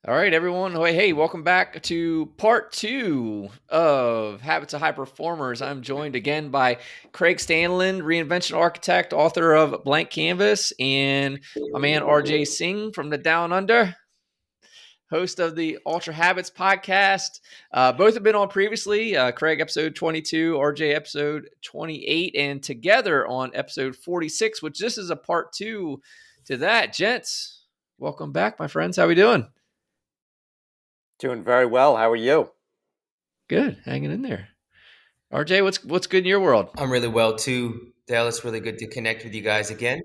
All right, everyone. Hey, welcome back to part two of Habits of High Performers. I'm joined again by Craig Stanland, reinvention architect, author of Blank Canvas, and my man RJ Singh from the Down Under, host of the Ultra Habits podcast. Both have been on previously. Craig episode 22, RJ episode 28, and together on episode 46, which this is a part two to that. Gents, welcome back, my friends. How we doing? Doing very well. How are you? Good, hanging in there. RJ, what's good in your world? I'm really well too, Dale. It's really good to connect with you guys again.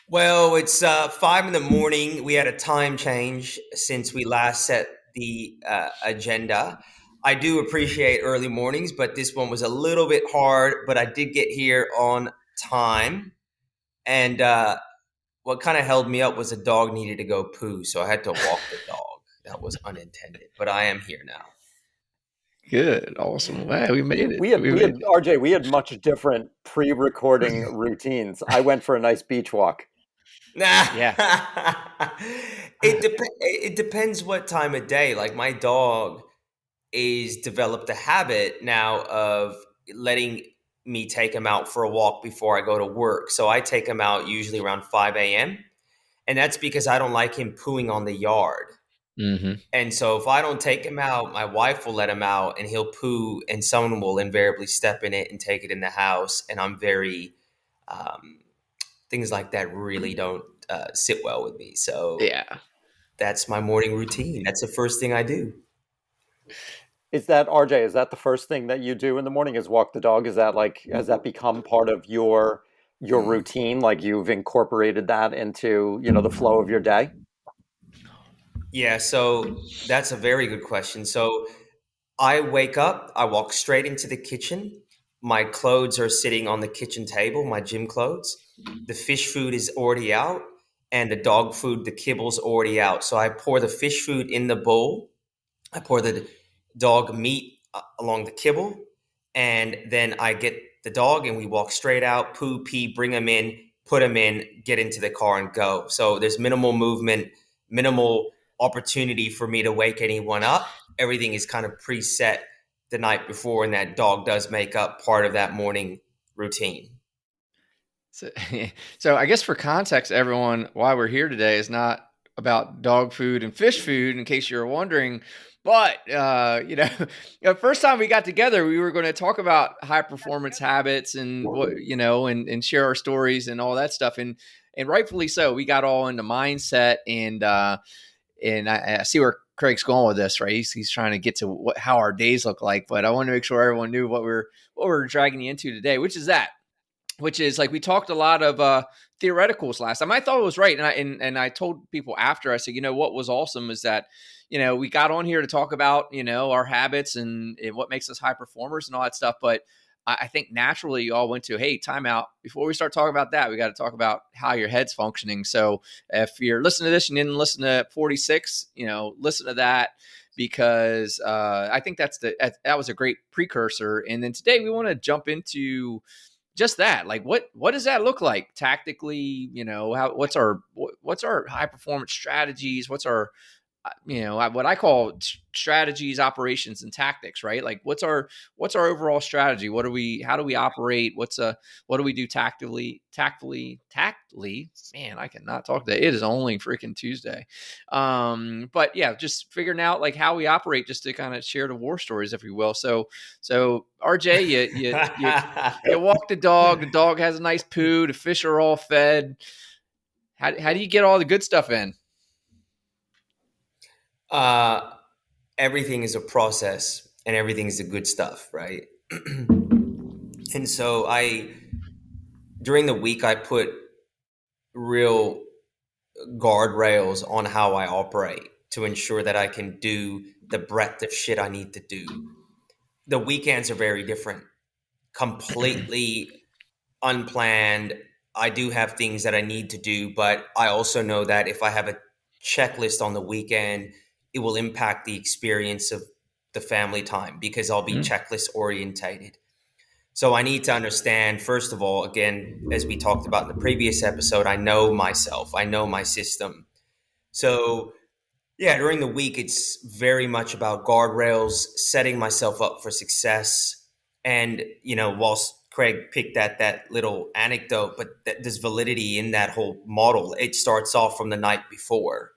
Well, it's 5 in the morning. We had a time change since we last set the agenda. I do appreciate early mornings, but this one was a little bit hard. But I did get here on time, and what kind of held me up was a dog needed to go poo, so I had to walk the dog. That was unintended, but I am here now. Good, awesome. Wow, we made it. We had RJ. We had much different pre-recording routines. I went for a nice beach walk. Yeah. It depends what time of day. Like my dog is developed a habit now of letting me take him out for a walk before I go to work. So I take him out usually around 5 a.m. And that's because I don't like him pooing on the yard. Mm-hmm. And so if I don't take him out, my wife will let him out and he'll poo and someone will invariably step in it and take it in the house. And I'm very, things like that really don't sit well with me. So Yeah. that's my morning routine. That's the first thing I do. Is that RJ? Is that the first thing that you do in the morning? Is walk the dog? Is that has that become part of your routine? Like you've incorporated that into the flow of your day? Yeah, so that's a very good question. So I wake up, I walk straight into the kitchen. My clothes are sitting on the kitchen table, my gym clothes. The fish food is already out, and the dog food, the kibble's already out. So I pour the fish food in the bowl. I pour the dog meat along the kibble, and then I get the dog and we walk straight out, poo, pee, bring him in, put him in, get into the car and go. So there's minimal movement, minimal opportunity for me to wake anyone up. Everything is kind of preset the night before, and that dog does make up part of that morning routine. So I guess for context, everyone, why we're here today is not about dog food and fish food, in case you're wondering. But first time we got together, we were going to talk about high performance habits and and share our stories and all that stuff. And rightfully so, we got all into mindset and I see where Craig's going with this, right? He's trying to get to how our days look like, but I want to make sure everyone knew what we're dragging you into today, which is like we talked a lot of theoreticals last time. I thought it was right, and I told people after, I said, what was awesome is that we got on here to talk about our habits and what makes us high performers and all that stuff, but I think naturally you all went to, hey, time out. Before we start talking about that, we got to talk about how your head's functioning. So if you're listening to this and you didn't listen to 46, listen to that, because I think that was a great precursor. And then today we want to jump into just that. Like what does that look like tactically? What's our high performance strategies? What's our what I call strategies, operations, and tactics, right? Like what's our overall strategy? How do we operate? What do we do tactfully? Man, I cannot talk today. It is only freaking Tuesday. But yeah, just figuring out like how we operate, just to kind of share the war stories, if you will. So RJ, you walk the dog has a nice poo, the fish are all fed. How do you get all the good stuff in? Everything is a process and everything is the good stuff, right? And so during the week, I put real guardrails on how I operate to ensure that I can do the breadth of shit I need to do. The weekends are very different, completely unplanned. I do have things that I need to do, but I also know that if I have a checklist on the weekend, it will impact the experience of the family time because I'll be checklist orientated. So I need to understand, first of all, again, as we talked about in the previous episode, I know myself, I know my system. So Yeah, during the week, it's very much about guardrails, setting myself up for success. And, whilst Craig picked that little anecdote, but there's validity in that whole model. It starts off from the night before.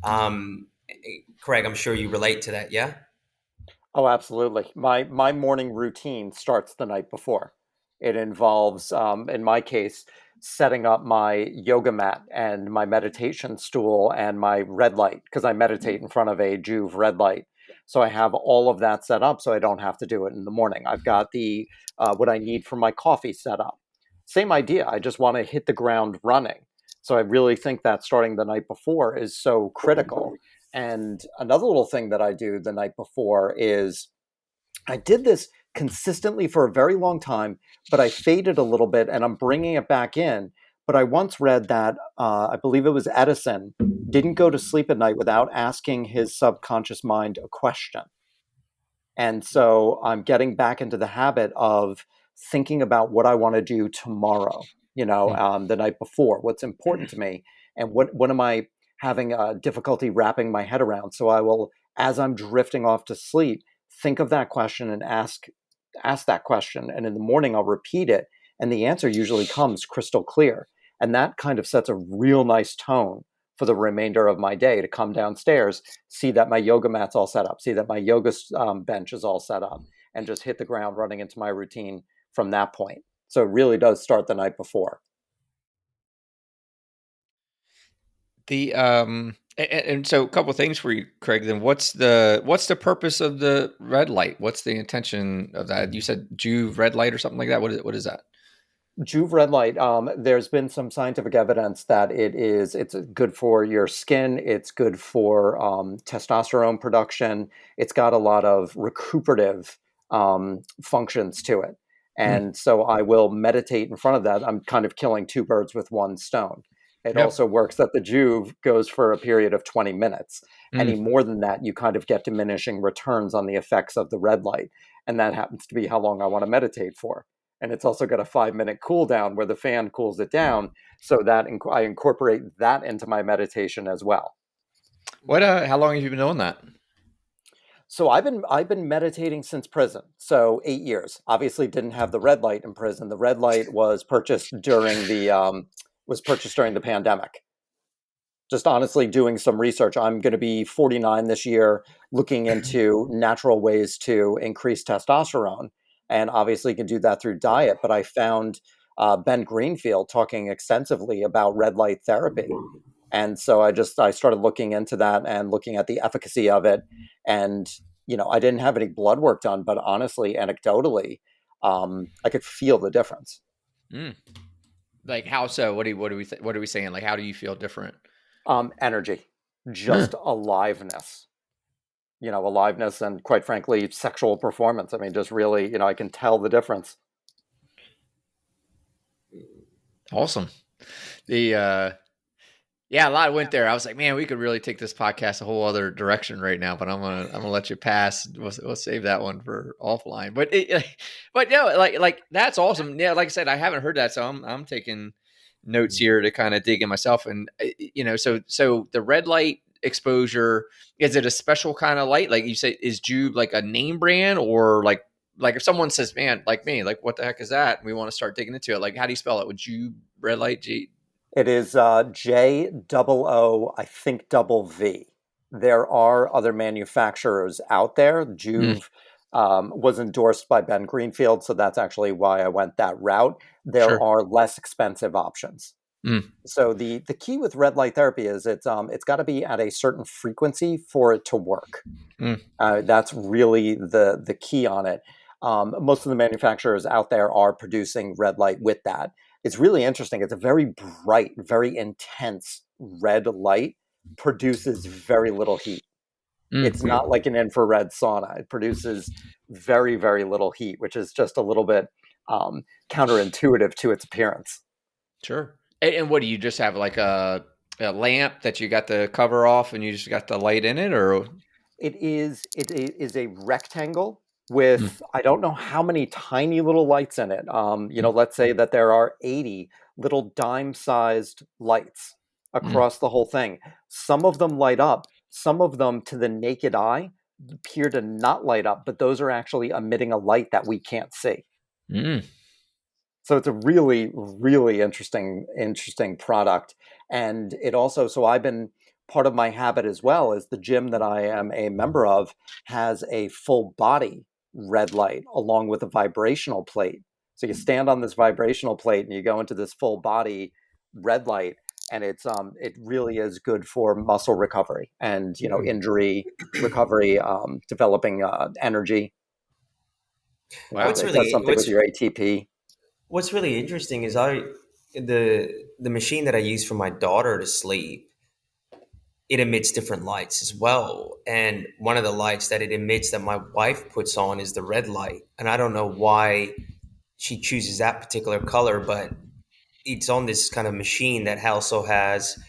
Um, Craig, I'm sure you relate to that, yeah? Oh, absolutely. My morning routine starts the night before. It involves, in my case, setting up my yoga mat and my meditation stool and my red light because I meditate in front of a Juve red light. So I have all of that set up so I don't have to do it in the morning. I've got the what I need for my coffee set up. Same idea. I just want to hit the ground running. So I really think that starting the night before is so critical. And another little thing that I do the night before is I did this consistently for a very long time, but I faded a little bit and I'm bringing it back in. But I once read that I believe it was Edison didn't go to sleep at night without asking his subconscious mind a question. And so I'm getting back into the habit of thinking about what I want to do tomorrow, the night before, what's important to me, and what am I having difficulty wrapping my head around. So I will, as I'm drifting off to sleep, think of that question and ask that question. And in the morning, I'll repeat it. And the answer usually comes crystal clear. And that kind of sets a real nice tone for the remainder of my day to come downstairs, see that my yoga mat's all set up, see that my yoga bench is all set up, and just hit the ground running into my routine from that point. So it really does start the night before. And so a couple of things for you, Craig. Then what's the purpose of the red light? What's the intention of that? You said Juve red light or something like that. What is that? Juve red light. There's been some scientific evidence that it's good for your skin. It's good for testosterone production. It's got a lot of recuperative functions to it. Mm, And so I will meditate in front of that. I'm kind of killing two birds with one stone. It yep. also works that the Juve goes for a period of 20 minutes. Any Mm. more than that, you kind of get diminishing returns on the effects of the red light. And that happens to be how long I want to meditate for. And it's also got a 5 minute cool down where the fan cools it down, so that I incorporate that into my meditation as well. What? How long have you been doing that? So I've been meditating since prison, so 8 years. Obviously, didn't have the red light in prison. The red light was purchased during the pandemic. Just honestly doing some research. I'm going to be 49 this year, looking into natural ways to increase testosterone. And obviously, you can do that through diet. But I found Ben Greenfield talking extensively about red light therapy. And so I started looking into that and looking at the efficacy of it. And, I didn't have any blood work done, but honestly, anecdotally, I could feel the difference. Mm. Like how so? What are we saying? Like how do you feel different? Energy, Huh. just aliveness and quite frankly, sexual performance. I mean, just really, I can tell the difference. Awesome. The Yeah, a lot went there. I was like, man, we could really take this podcast a whole other direction right now, but I'm gonna let you pass. We'll save that one for offline. But no, like that's awesome. Yeah, like I said, I haven't heard that, so I'm taking notes here to kind of dig in myself. And so the red light exposure, is it a special kind of light? Like you say, is Jube like a name brand, or like if someone says, man, like me, like what the heck is that? And we want to start digging into it. Like, how do you spell it? Would Jube red light? G. It is J I think double V. There are other manufacturers out there. Mm, Juve was endorsed by Ben Greenfield, so that's actually why I went that route. There sure. are less expensive options. Mm, So the key with red light therapy is it's got to be at a certain frequency for it to work. mm, That's really the key on it. Most of the manufacturers out there are producing red light with that. It's really interesting. It's a very bright, very intense red light, produces very little heat. It's mm. not like an infrared sauna. It produces very, very little heat, which is just a little bit counterintuitive to its appearance. Sure. And what do you just have, like a lamp that you got the cover off and you just got the light in it, or? It is a rectangle Mm, with I don't know how many tiny little lights in it. mm, Let's say that there are 80 little dime-sized lights mm, across the whole thing. Some of them light up, some of them to the naked eye appear to not light up, but those are actually emitting a light that we can't see. Mm. So it's a really, really interesting product. And it also, so I've been part of my habit as well is the gym that I am a member of has a full body red light along with a vibrational plate. So you stand on this vibrational plate and you go into this full body red light, and it really is good for muscle recovery and injury recovery, developing energy. Wow. What's It does really something with what's your ATP. what's really interesting is the machine that I use for my daughter to sleep, it emits different lights as well. And one of the lights that it emits that my wife puts on is the red light. And I don't know why she chooses that particular color, but it's on this kind of machine that also has,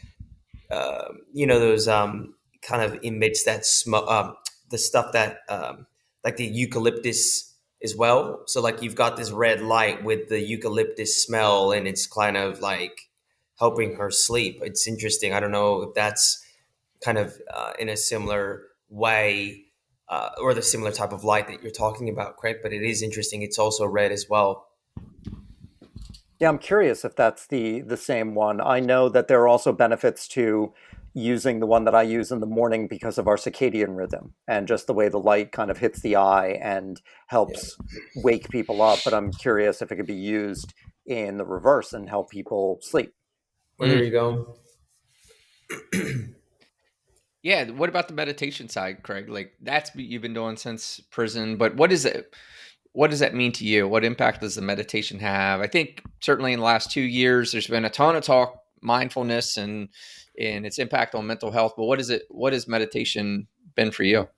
those kind of emits that smoke, the stuff that, like the eucalyptus as well. So, like, you've got this red light with the eucalyptus smell, and it's kind of like helping her sleep. It's interesting. I don't know if that's kind of in a similar way, or the similar type of light that you're talking about, Craig, but it is interesting. It's also red as well. Yeah, I'm curious if that's the same one. I know that there are also benefits to using the one that I use in the morning because of our circadian rhythm and just the way the light kind of hits the eye and Yeah. helps wake people up. But I'm curious if it could be used in the reverse and help people sleep. Well, there Mm. you go. Yeah. What about the meditation side, Craig? Like that's what you've been doing since prison, but what is it? What does that mean to you? What impact does the meditation have? I think certainly in the last 2 years, there's been a ton of talk mindfulness and its impact on mental health. But what is it? What has meditation been for you?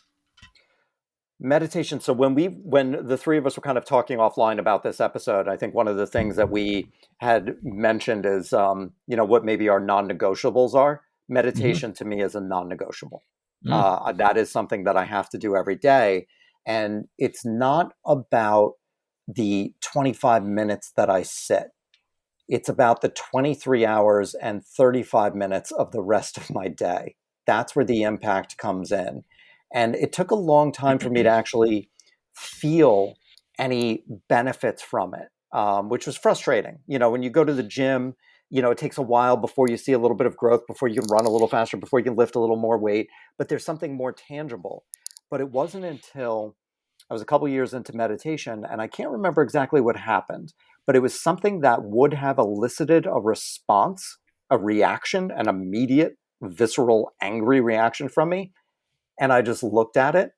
Meditation. So when the three of us were kind of talking offline about this episode, I think one of the things that we had mentioned is, what maybe our non-negotiables are. Mm-hmm. Meditation to me is a non-negotiable. Mm. That is something that I have to do every day, and it's not about the 25 minutes that I sit. It's about the 23 hours and 35 minutes of the rest of my day. That's where the impact comes in. And it took a long time for me to actually feel any benefits from it, which was frustrating. When you go to the gym, it takes a while before you see a little bit of growth, before you can run a little faster, before you can lift a little more weight, but there's something more tangible. But it wasn't until I was a couple years into meditation, and I can't remember exactly what happened, but it was something that would have elicited a response, a reaction, an immediate, visceral, angry reaction from me. And I just looked at it.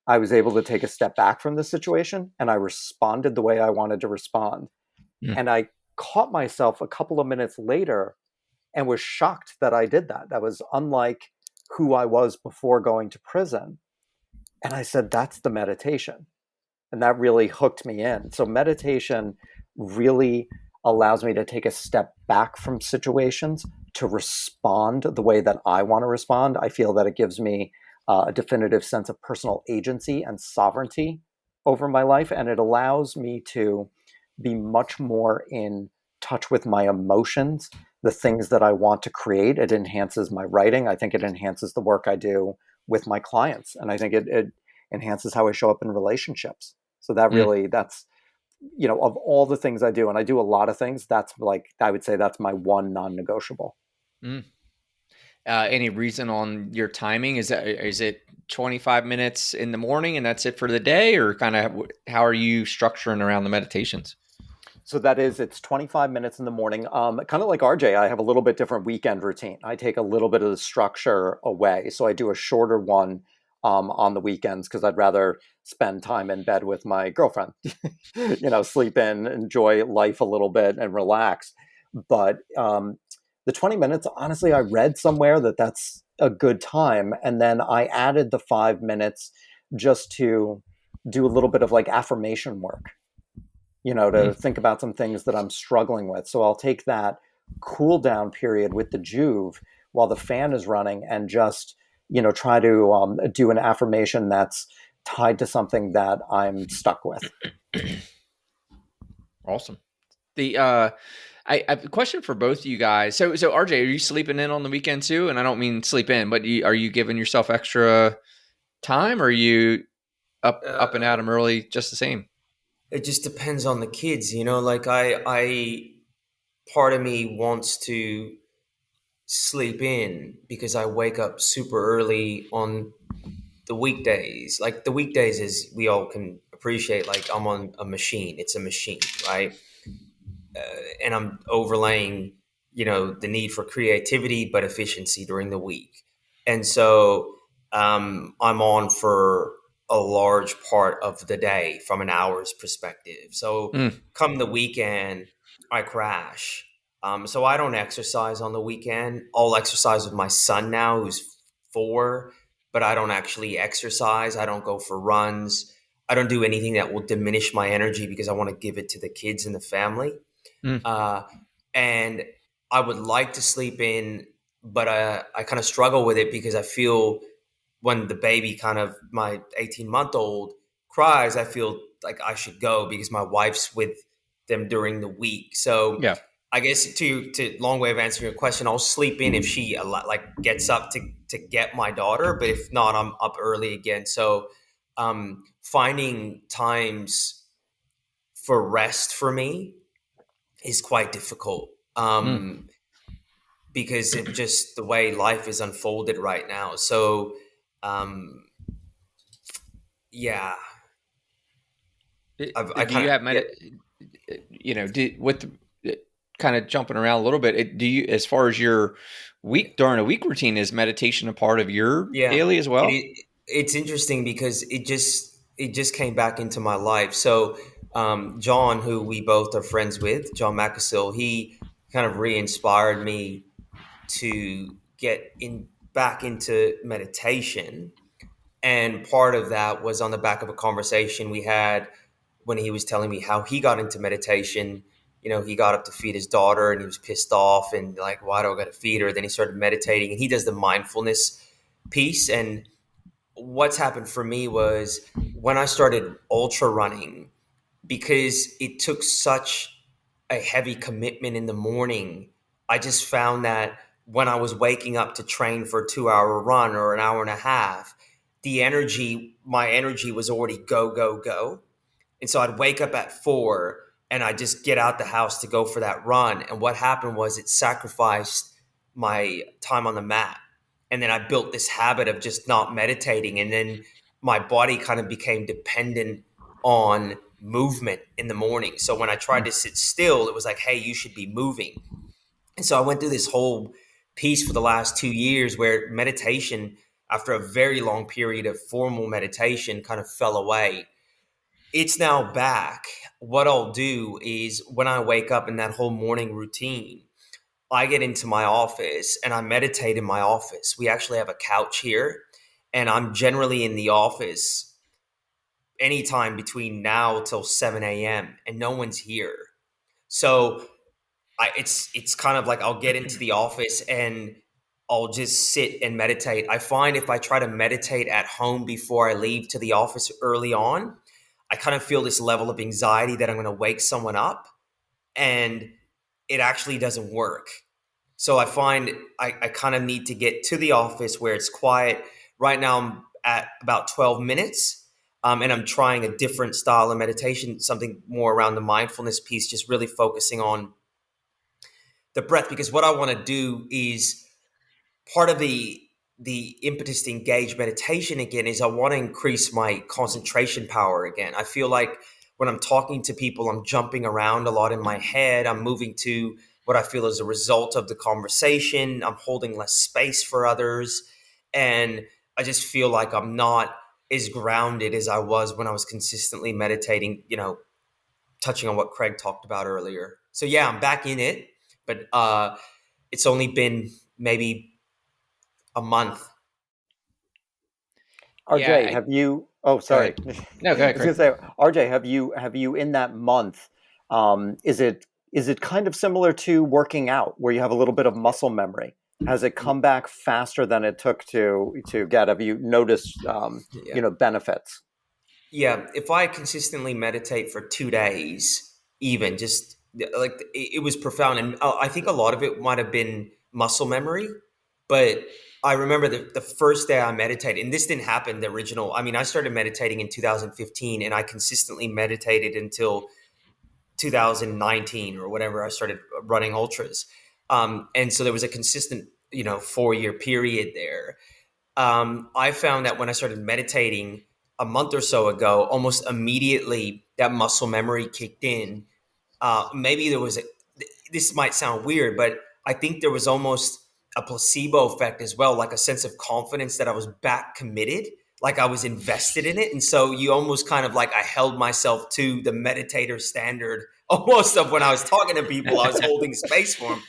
I was able to take a step back from the situation and I responded the way I wanted to respond. Mm. And I caught myself a couple of minutes later and was shocked that I did that. That was unlike who I was before going to prison. And I said, that's the meditation. And that really hooked me in. So meditation really allows me to take a step back from situations to respond the way that I want to respond. I feel that it gives me a definitive sense of personal agency and sovereignty over my life, and it allows me to be much more in touch with my emotions, the things that I want to create. It enhances my writing. I think it enhances the work I do with my clients, and I think it enhances how I show up in relationships. So Mm. that's, of all the things I do, and I do a lot of things, that's like, I would say that's my one non-negotiable. Mm. Any reason on your timing? Is it 25 minutes in the morning and that's it for the day, or kind of how are you structuring around the meditations? So it's 25 minutes in the morning. Kind of like RJ, I have a little bit different weekend routine. I take a little bit of the structure away. So I do a shorter one on the weekends because I'd rather spend time in bed with my girlfriend, sleep in, enjoy life a little bit and relax. But the 20 minutes, honestly, I read somewhere that that's a good time. And then I added the 5 minutes just to do a little bit of like affirmation work, to Mm. think about some things that I'm struggling with. So I'll take that cool down period with the Juve while the fan is running and just, try to do an affirmation that's tied to something that I'm stuck with. Awesome. The I have a question for both of you guys. So RJ, are you sleeping in on the weekend too? And I don't mean sleep in, but are you giving yourself extra time, or are you up and at Uh, 'em early just the same? it just depends on the kids, you know. Like I part of me wants to sleep in because I wake up super early on the weekdays. Like the weekdays, is we all can appreciate. Like I'm on a machine. It's a machine, right? And I'm overlaying, the need for creativity but efficiency during the week. And so I'm on for a large part of the day from an hour's perspective. So Mm, come the weekend, I crash. So I don't exercise on the weekend. I'll exercise with my son now, who's 4, but I don't actually exercise. I don't go for runs. I don't do anything that will diminish my energy because I want to give it to the kids and the family. mm, uh, and I would like to sleep in, but I kind of struggle with it because I feel when the baby, kind of my 18-month-old, cries, I feel like I should go because my wife's with them during the week. So yeah. I guess to long way of answering your question, I'll sleep in if she like gets up to get my daughter, but if not, I'm up early again. So finding times for rest for me is quite difficult, Mm. because of just the way life is unfolded right now. So, um, yeah, I Do you kind of have yeah, with kind of jumping around a little bit? Do you, as far as your week during a week routine, is meditation a part of your yeah. daily as well? It's interesting because it just came back into my life. So, John, who we both are friends with, John Macasill, he kind of re-inspired me to get in back into meditation. And part of that was on the back of a conversation we had when he was telling me how he got into meditation. He got up to feed his daughter and he was pissed off and like, why do I got to feed her? Then he started meditating and he does the mindfulness piece. And what's happened for me was when I started ultra running, because it took such a heavy commitment in the morning, I just found that when I was waking up to train for a 2-hour run or an hour and a half, my energy was already go, go, go. And so I'd wake up at 4 and I'd just get out the house to go for that run. And what happened was it sacrificed my time on the mat. And then I built this habit of just not meditating. And then my body kind of became dependent on movement in the morning. So when I tried Mm, to sit still, it was like, hey, you should be moving. And so I went through this whole piece for the last 2 years where meditation, after a very long period of formal meditation, kind of fell away. It's now back. What I'll do is when I wake up in that whole morning routine, I get into my office and I meditate in my office. We actually have a couch here, and I'm generally in the office anytime between now till 7 a.m. and no one's here. So it's kind of like I'll get into the office and I'll just sit and meditate. I find if I try to meditate at home before I leave to the office early on, I kind of feel this level of anxiety that I'm going to wake someone up, and it actually doesn't work. So I find I kind of need to get to the office where it's quiet. Right now I'm at about 12 minutes, and I'm trying a different style of meditation, something more around the mindfulness piece, just really focusing on the breath, because what I want to do is part of the impetus to engage meditation again is I want to increase my concentration power again. I feel like when I'm talking to people, I'm jumping around a lot in my head. I'm moving to what I feel is a result of the conversation. I'm holding less space for others. And I just feel like I'm not as grounded as I was when I was consistently meditating, touching on what Craig talked about earlier. So yeah, I'm back in it, but it's only been maybe a month. yeah. RJ, have you? Oh, Go sorry. ahead. No, go I ahead, was going Craig. to say, RJ, have you in that month? Is it kind of similar to working out, where you have a little bit of muscle memory? Has it come back faster than it took to get? Have you noticed Yeah. benefits? Yeah. If I consistently meditate for 2 days, even just like it was profound, and I think a lot of it might have been muscle memory. But I remember the first day I meditated, and this didn't happen the original. I mean, I started meditating in 2015, and I consistently meditated until 2019 or whatever. I started running ultras, and so there was a consistent, 4 year period there. I found that when I started meditating a month or so ago, almost immediately that muscle memory kicked in. Maybe there was this might sound weird, but I think there was almost a placebo effect as well, like a sense of confidence that I was back committed, like I was invested in it. And so you almost kind of like I held myself to the meditator standard almost of when I was talking to people, I was holding space for them.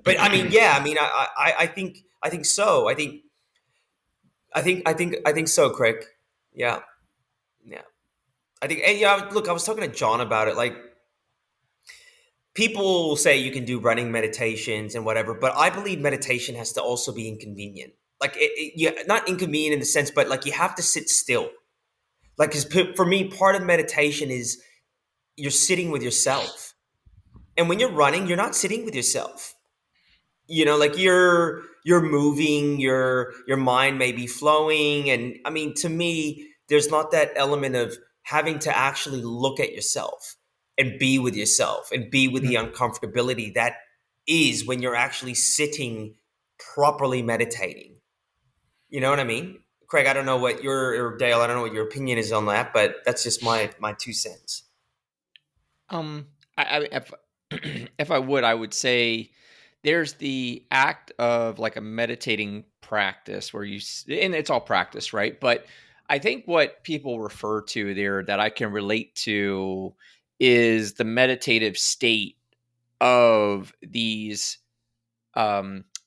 But I mean, yeah, I mean, I think so. I think so, Craig. Yeah. Yeah. I think, and yeah, look, I was talking to John about it. Like, people say you can do running meditations and whatever, but I believe meditation has to also be inconvenient. Like, yeah, not inconvenient in the sense, but like you have to sit still. Like, 'cause for me, part of meditation is you're sitting with yourself, and when you're running, you're not sitting with yourself. Like you're moving, your mind may be flowing, and I mean, to me, there's not that element of having to actually look at yourself and be with yourself and be with the uncomfortability that is when you're actually sitting properly meditating. You know what I mean? Craig, I don't know what or Dale, I don't know what your opinion is on that, but that's just my 2 cents. I if if I would, I would say there's the act of like a meditating practice where and it's all practice, right? But I think what people refer to there that I can relate to is the meditative state of these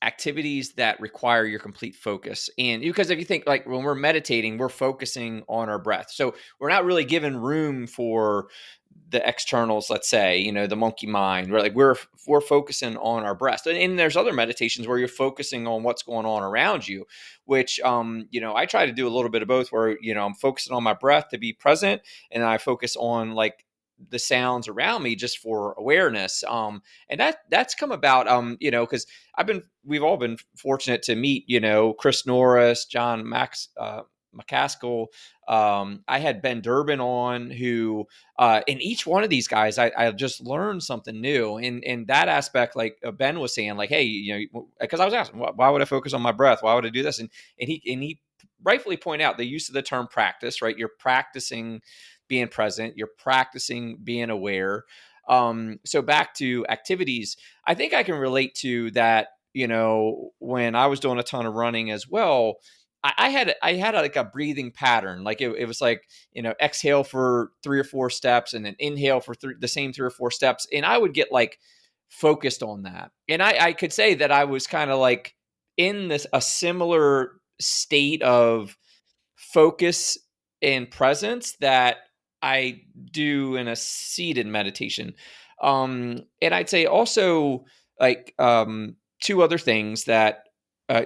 activities that require your complete focus. And because if you think like when we're meditating, we're focusing on our breath. So we're not really given room for the externals, let's say, the monkey mind. We're focusing on our breath. And there's other meditations where you're focusing on what's going on around you, which I try to do a little bit of both where, I'm focusing on my breath to be present, and I focus on like the sounds around me just for awareness. And that's come about, because we've all been fortunate to meet, Chris Norris, John McCaskill. I had Ben Durbin on, who in each one of these guys, I just learned something new. In that aspect, like Ben was saying, like, hey, because I was asking, why would I focus on my breath? Why would I do this? And he rightfully point out the use of the term practice, right? You're practicing being present, you're practicing being aware. So back to activities, I think I can relate to that. When I was doing a ton of running as well, I had like a breathing pattern. Like it was like, exhale for 3 or 4 steps and then inhale for the same 3 or 4 steps. And I would get like focused on that. And I could say that I was kind of like in a similar state of focus and presence that I do in a seated meditation. And I'd say also like 2 other things that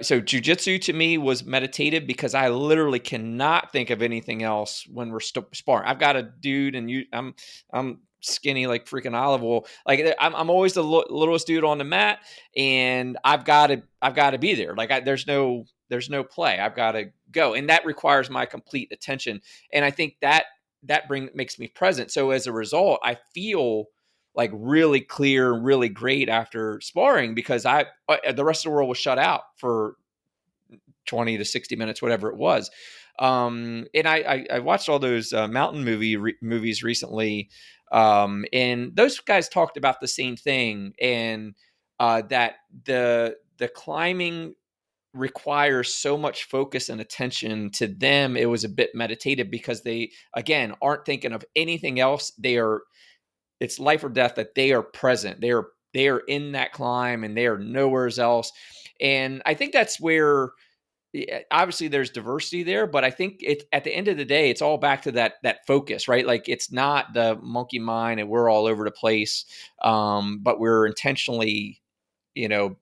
so jujitsu to me was meditative because I literally cannot think of anything else when we're sparring. I've got a dude, and I'm skinny like freaking olive oil. Like I'm always the littlest dude on the mat, and I've got to be there. Like there's no play. I've got to go, and that requires my complete attention. And I think that makes me present. So as a result, I feel like really clear, really great after sparring because the rest of the world was shut out for 20 to 60 minutes, whatever it was. And I watched all those mountain movies recently, and those guys talked about the same thing, and that the climbing requires so much focus and attention. To them, it was a bit meditative because they, again, aren't thinking of anything else. It's life or death, that they are present. They are in that climb, and they are nowhere else. And I think that's where obviously there's diversity there, but I think at the end of the day, it's all back to that focus, right? Like it's not the monkey mind and we're all over the place, but we're intentionally,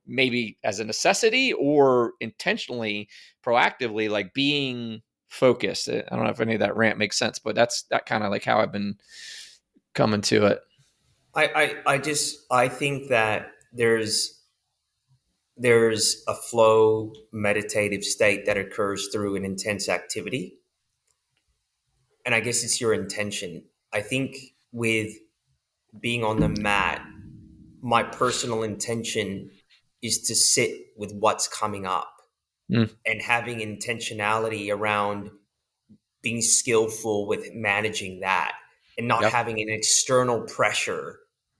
maybe as a necessity or intentionally, proactively, like being focused. I don't know if any of that rant makes sense, but that's that kind of like how I've been coming to it. I think that there's a flow meditative state that occurs through an intense activity, and I guess it's your intention. I think with being on the mat, my personal intention is to sit with what's coming up Mm, and having intentionality around being skillful with managing that and not yep. having an external pressure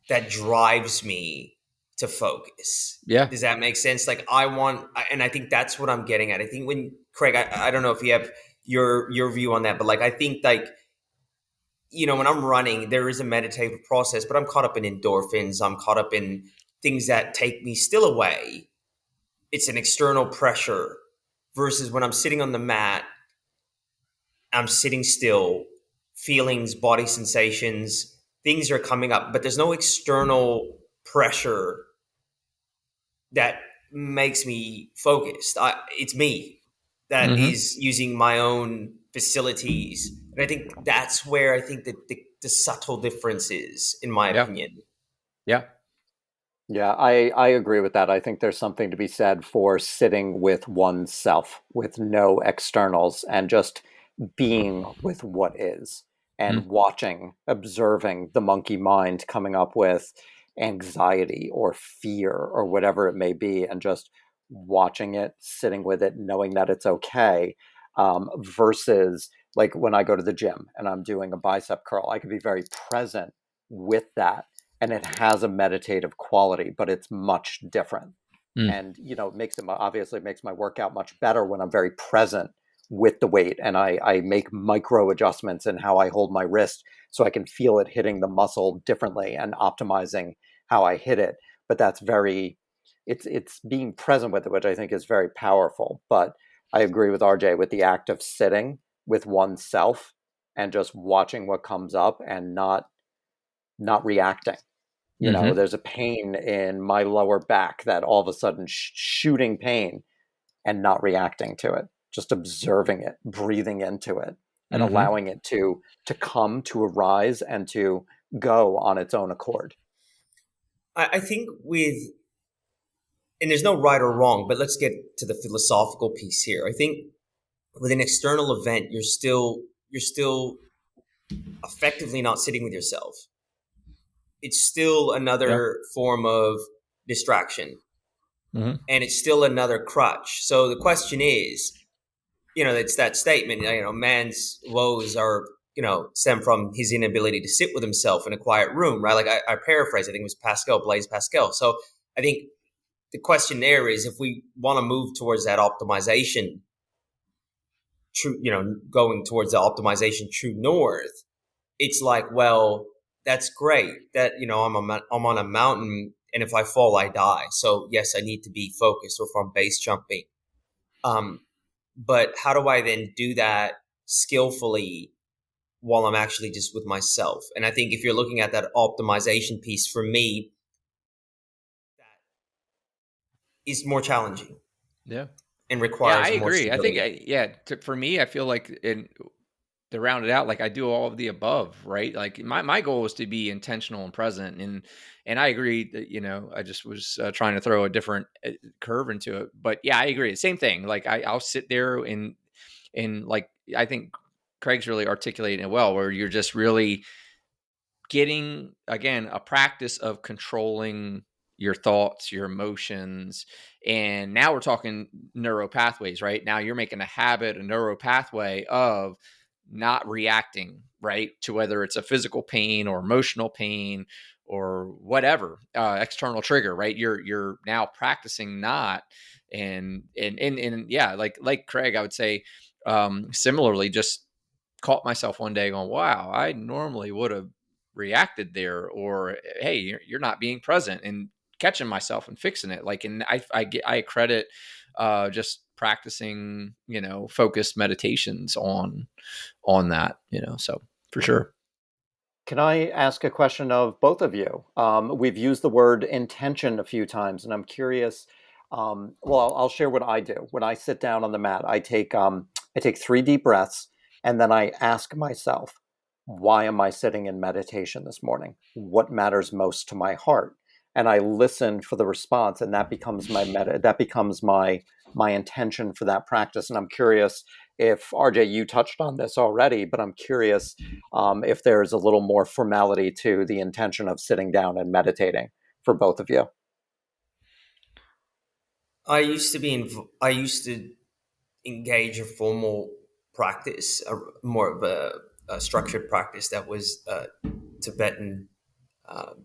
that drives me to focus. Yeah. Does that make sense? Like and I think that's what I'm getting at. I think when Craig, I don't know if you have your view on that, but like I think like when I'm running, there is a meditative process, but I'm caught up in endorphins. I'm caught up in things that take me still away. It's an external pressure versus when I'm sitting on the mat, I'm sitting still, feelings, body sensations, things are coming up, but there's no external pressure that makes me focused. It's me that Hmm. is using my own facilities. And I think that's where I think that the subtle difference is, in my Yeah. opinion. Yeah. Yeah, I agree with that. I think there's something to be said for sitting with oneself, with no externals, and just being with what is Mm, and watching, observing the monkey mind coming up with anxiety or fear or whatever it may be, and just watching it, sitting with it, knowing that it's okay. Versus like when I go to the gym and I'm doing a bicep curl, I can be very present with that, and it has a meditative quality, but it's much different. mm, And it makes it obviously makes my workout much better when I'm very present with the weight, and I make micro adjustments in how I hold my wrist so I can feel it hitting the muscle differently and optimizing how I hit it. But that's very it's being present with it, which I think is very powerful. But I agree with RJ with the act of sitting with oneself and just watching what comes up and not reacting. hmm. There's a pain in my lower back, that all of a sudden shooting pain, and not reacting to it, just observing it, breathing into it, and Hmm. allowing it to come, to arise, and to go on its own accord. I think and there's no right or wrong, but let's get to the philosophical piece here. I think with an external event, you're still effectively not sitting with yourself. It's still Yeah. another form of distraction, Hmm. and it's still another crutch. So the question is, it's that statement, man's woes are, stem from his inability to sit with himself in a quiet room, right? Like I paraphrase, I think it was Pascal, Blaise Pascal. So I think the question there is if we want to move towards that optimization, true, going towards the optimization true north, it's like, well, that's great that I'm on a mountain, and if I fall I die, so yes, I need to be focused, or if I'm base jumping, um but how do I then do that skillfully while I'm actually just with myself? And I think if you're looking at that optimization piece, for me, that is more challenging Yeah. and Yeah, I requires more agree. I think, stability. yeah, for me, I feel like to round it out, like I do all of the above, right? Like my goal is to be intentional and present, and I agree that I just was trying to throw a different curve into it, but yeah, I agree. Same thing. Like I'll sit there and like I think Craig's really articulating it well, where you're just really getting again a practice of controlling your thoughts, your emotions, and now we're talking neural pathways, right? Now you're making a habit, a neural pathway of not reacting, right, to whether it's a physical pain or emotional pain or whatever external trigger, right? You're now practicing not, and yeah, like Craig, I would say similarly, just caught myself one day going, wow, I normally would have reacted there, or hey, you're not being present, and catching myself and fixing it. Like, and I credit just practicing, focused meditations on that, so for sure. Can I ask a question of both of you? We've used the word intention a few times, and I'm curious. Well, I'll share what I do when I sit down on the mat. I take 3 deep breaths, and then I ask myself, why am I sitting in meditation this morning? What matters most to my heart? And I listen for the response, and that becomes that becomes my intention for that practice. And I'm curious if RJ, you touched on this already, but I'm curious if there's a little more formality to the intention of sitting down and meditating for both of you. I used to engage a formal practice, more of a structured practice that was Tibetan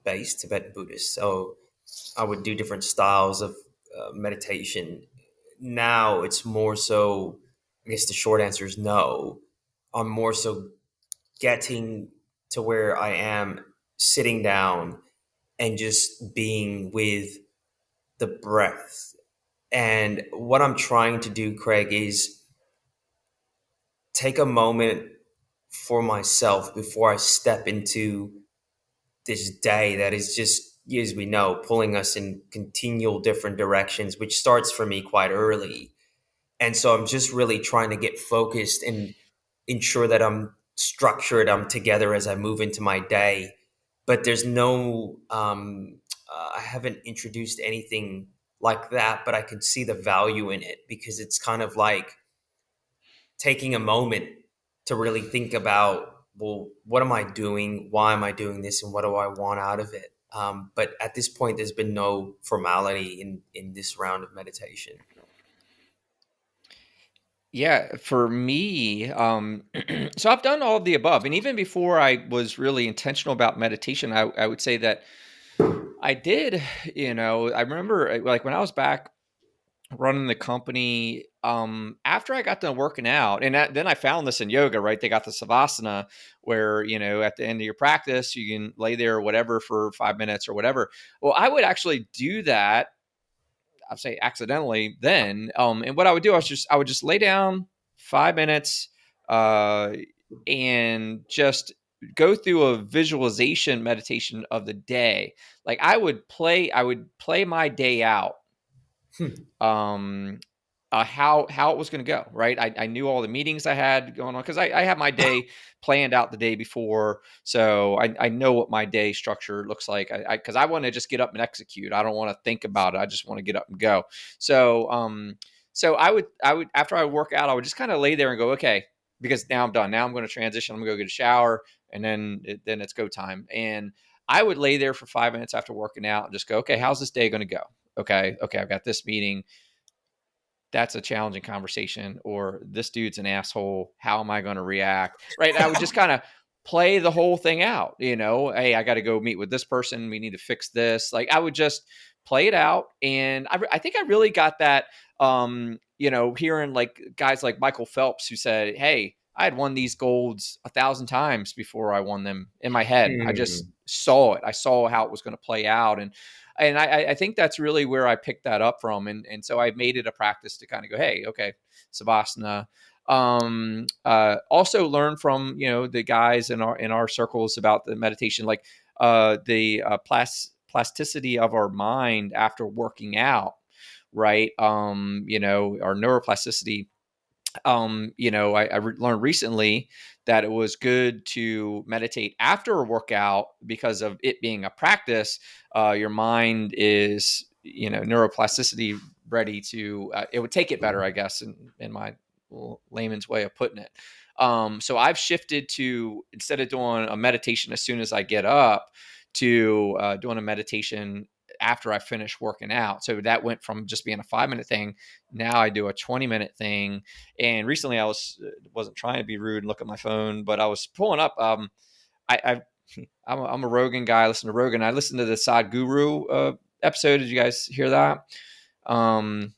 based, Tibetan Buddhist. So I would do different styles of meditation. Now it's more so, I guess the short answer is no. I'm more so getting to where I am sitting down and just being with the breath. And what I'm trying to do, Craig, is take a moment for myself before I step into this day that is just, as we know, pulling us in continual different directions, which starts for me quite early. And so I'm just really trying to get focused and ensure that I'm structured, I'm together as I move into my day. But there's no, I haven't introduced anything like that, but I can see the value in it because it's kind of like taking a moment to really think about, well, what am I doing? Why am I doing this? And what do I want out of it? But at this point, there's been no formality in this round of meditation. Yeah, for me, so I've done all of the above. And even before I was really intentional about meditation, I would say that I did, I remember like when I was back running the company, after I got done working out, and then I found this in yoga, right? They got the savasana where, at the end of your practice, you can lay there or whatever for 5 minutes or whatever. Well, I would actually do that. I'd say accidentally then. And what I would do, I would just lay down 5 minutes, uh, and just go through a visualization meditation of the day. Like I would play my day out, Hmm. um, how it was going to go. Right, I knew all the meetings I had going on because I have my day planned out the day before, so I know what my day structure looks like. Because I want to just get up and execute. I don't want to think about it. I just want to get up and go. So I would after I work out, I would just kind of lay there and go, okay, because now I'm done. Now I'm going to transition. I'm going to go get a shower, and then it's go time. And I would lay there for 5 minutes after working out and just go, okay, how's this day going to go? Okay, I've got this meeting. That's a challenging conversation, or this dude's an asshole. How am I going to react? Right. I would just kind of play the whole thing out. Hey, I got to go meet with this person. We need to fix this. Like I would just play it out. And I think I really got that, hearing like guys like Michael Phelps who said, hey, I had won these golds 1,000 times before I won them in my head. I just Hmm. saw it. I saw how it was going to play out. And I think that's really where I picked that up from. And so I made it a practice to kind of go, hey, okay, Savasana. Also learn from, the guys in our circles about the meditation, like the plasticity of our mind after working out, right? Our neuroplasticity. Learned recently that it was good to meditate after a workout because of it being a practice. Your mind is, neuroplasticity ready to, it would take it better, I guess, in my layman's way of putting it. So I've shifted to, instead of doing a meditation as soon as I get up, to doing a meditation after I finish working out. So that went from just being a 5 minute thing. Now I do a 20-minute thing. And recently I wasn't trying to be rude and look at my phone, but I was pulling up. I I'm a Rogan guy. I listen to Rogan. I listened to the Sadhguru episode. Did you guys hear that? Um,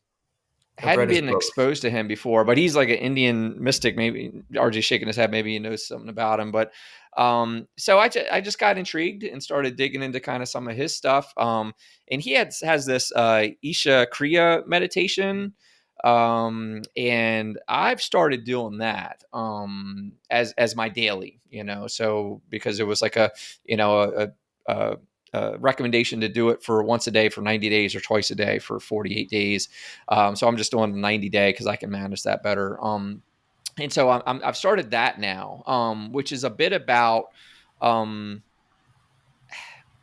I've hadn't read his been book. exposed to him before, but he's like an Indian mystic. Maybe RJ shaking his head. Maybe he knows something about him. But so I just got intrigued and started digging into kind of some of his stuff. And he has this Isha Kriya meditation. And I've started doing that as my daily, so because it was like a recommendation to do it for once a day for 90 days or twice a day for 48 days. So I'm just doing the 90 day because I can manage that better. And so I've started that now, which is a bit about, um,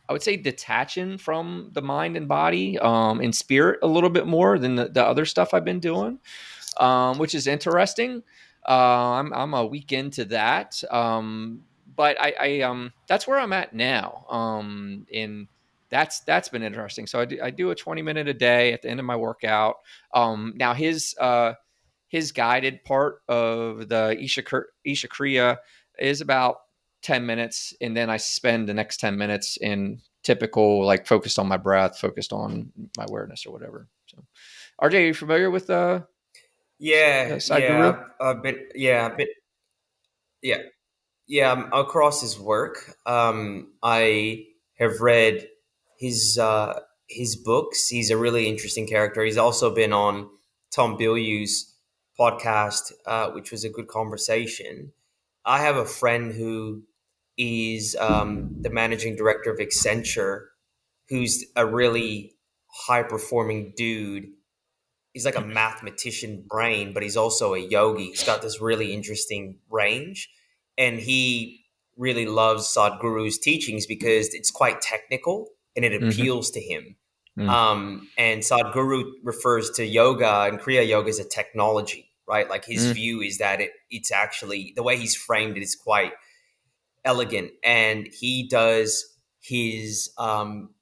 I would say, detaching from the mind and body, and spirit a little bit more than the other stuff I've been doing, which is interesting. I'm a week into that, but that's where I'm at now, and that's been interesting. So I do a 20-minute a day at the end of my workout. Now his guided part of the Isha Kriya is about 10 minutes. And then I spend the next 10 minutes in typical, like, focused on my breath, focused on my awareness or whatever. So, RJ, are you familiar with Yeah, Sadhguru? yeah, a bit, yeah, yeah. Across his work, I have read his uh, his books. He's a really interesting character. He's also been on Tom Bilyeu's podcast, which was a good conversation. I have a friend who is the managing director of Accenture, who's a really high performing dude. He's like a mathematician brain, but he's also a yogi. He's got this really interesting range, and he really loves Sadhguru's teachings because it's quite technical and it Mm-hmm. appeals to him. Mm, And Sadhguru refers to yoga and Kriya Yoga as a technology, right? Like his mm, view is that it's actually the way he's framed it is quite elegant, and he does his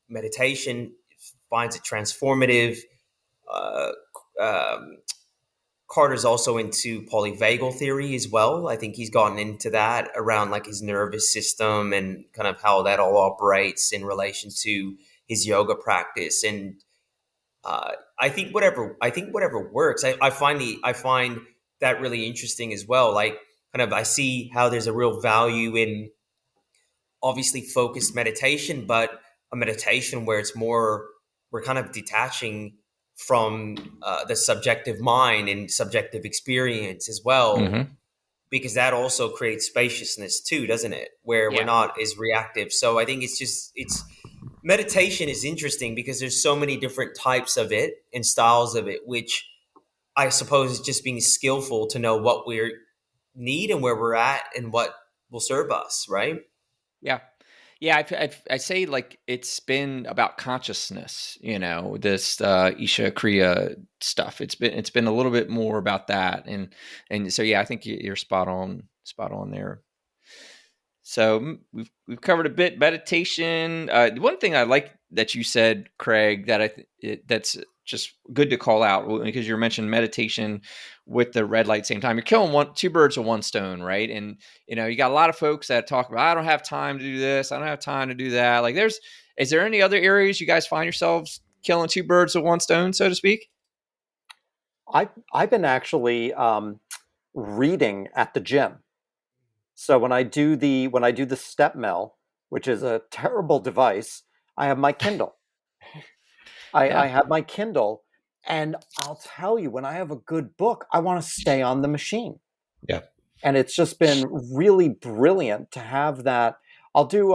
meditation, finds it transformative. Uh, um, Carter's also into polyvagal theory as well. I think he's gotten into that around like his nervous system and kind of how that all operates in relation to his yoga practice. And I think whatever works. I find that really interesting as well. Like kind of I see how there's a real value in obviously focused meditation, but a meditation where it's more we're kind of detaching from the subjective mind and subjective experience as well, mm-hmm. because that also creates spaciousness too, doesn't it? Where we're Yeah. not as reactive. So I think it's meditation is interesting because there's so many different types of it and styles of it, which I suppose is just being skillful to know what we need and where we're at and what will serve us, right? Yeah. Yeah, I say, like, it's been about consciousness, this Isha Kriya stuff. It's been a little bit more about that, and so yeah, I think you're spot on there. So we've covered a bit meditation. One thing I like that you said, Craig, that that's just good to call out, because you mentioned meditation with the red light same time. You're killing two birds with one stone, right? And you got a lot of folks that talk about, I don't have time to do this, I don't have time to do that. Like, is there any other areas you guys find yourselves killing two birds with one stone, so to speak? I've been actually reading at the gym. So when I do the step mill, which is a terrible device, I have my Kindle. I Yeah. have my Kindle, and I'll tell you, when I have a good book, I want to stay on the machine. Yeah. And it's just been really brilliant to have that. I do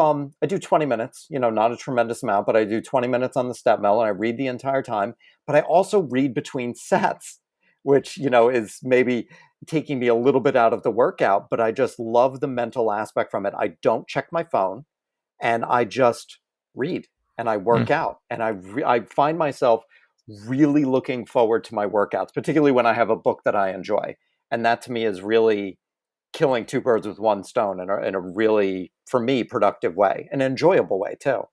20 minutes, not a tremendous amount, but I do 20 minutes on the step mill and I read the entire time. But I also read between sets, which, is maybe taking me a little bit out of the workout, but I just love the mental aspect from it. I don't check my phone, and I just read and I work Mm. out, and I find myself really looking forward to my workouts, particularly when I have a book that I enjoy. And that to me is really killing two birds with one stone in a really, for me, productive way, an enjoyable way too.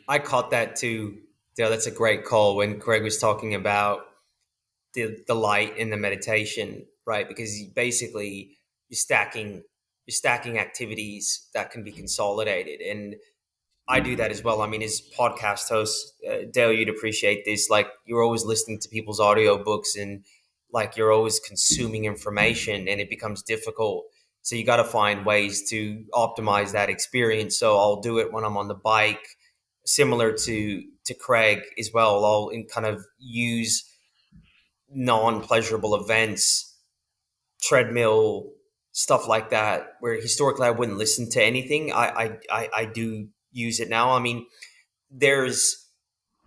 I caught that too. Yeah, that's a great call when Craig was talking about the light in the meditation, right? Because basically you're stacking you're stacking activities that can be consolidated, and I do that as well. I mean, as podcast hosts, Dale, you'd appreciate this. Like, you're always listening to people's audiobooks and like you're always consuming information, and it becomes difficult. So you got to find ways to optimize that experience. So I'll do it when I'm on the bike, similar to Craig as well. I'll kind of use non-pleasurable events, treadmill, stuff like that, where historically I wouldn't listen to anything. I do use it now. I mean, there's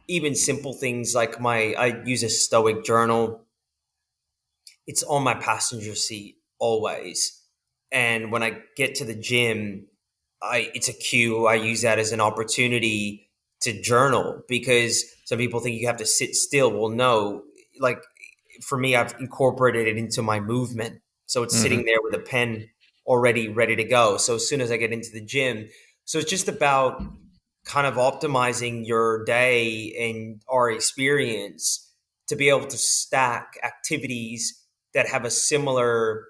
even simple things like I use a Stoic journal, it's on my passenger seat always. And when I get to the gym, it's a cue. I use that as an opportunity to journal, because some people think you have to sit still. Well, no, like for me, I've incorporated it into my movement. So it's Hmm. sitting there with a pen already ready to go. So as soon as I get into the gym, so it's just about kind of optimizing your day and our experience to be able to stack activities that have a similar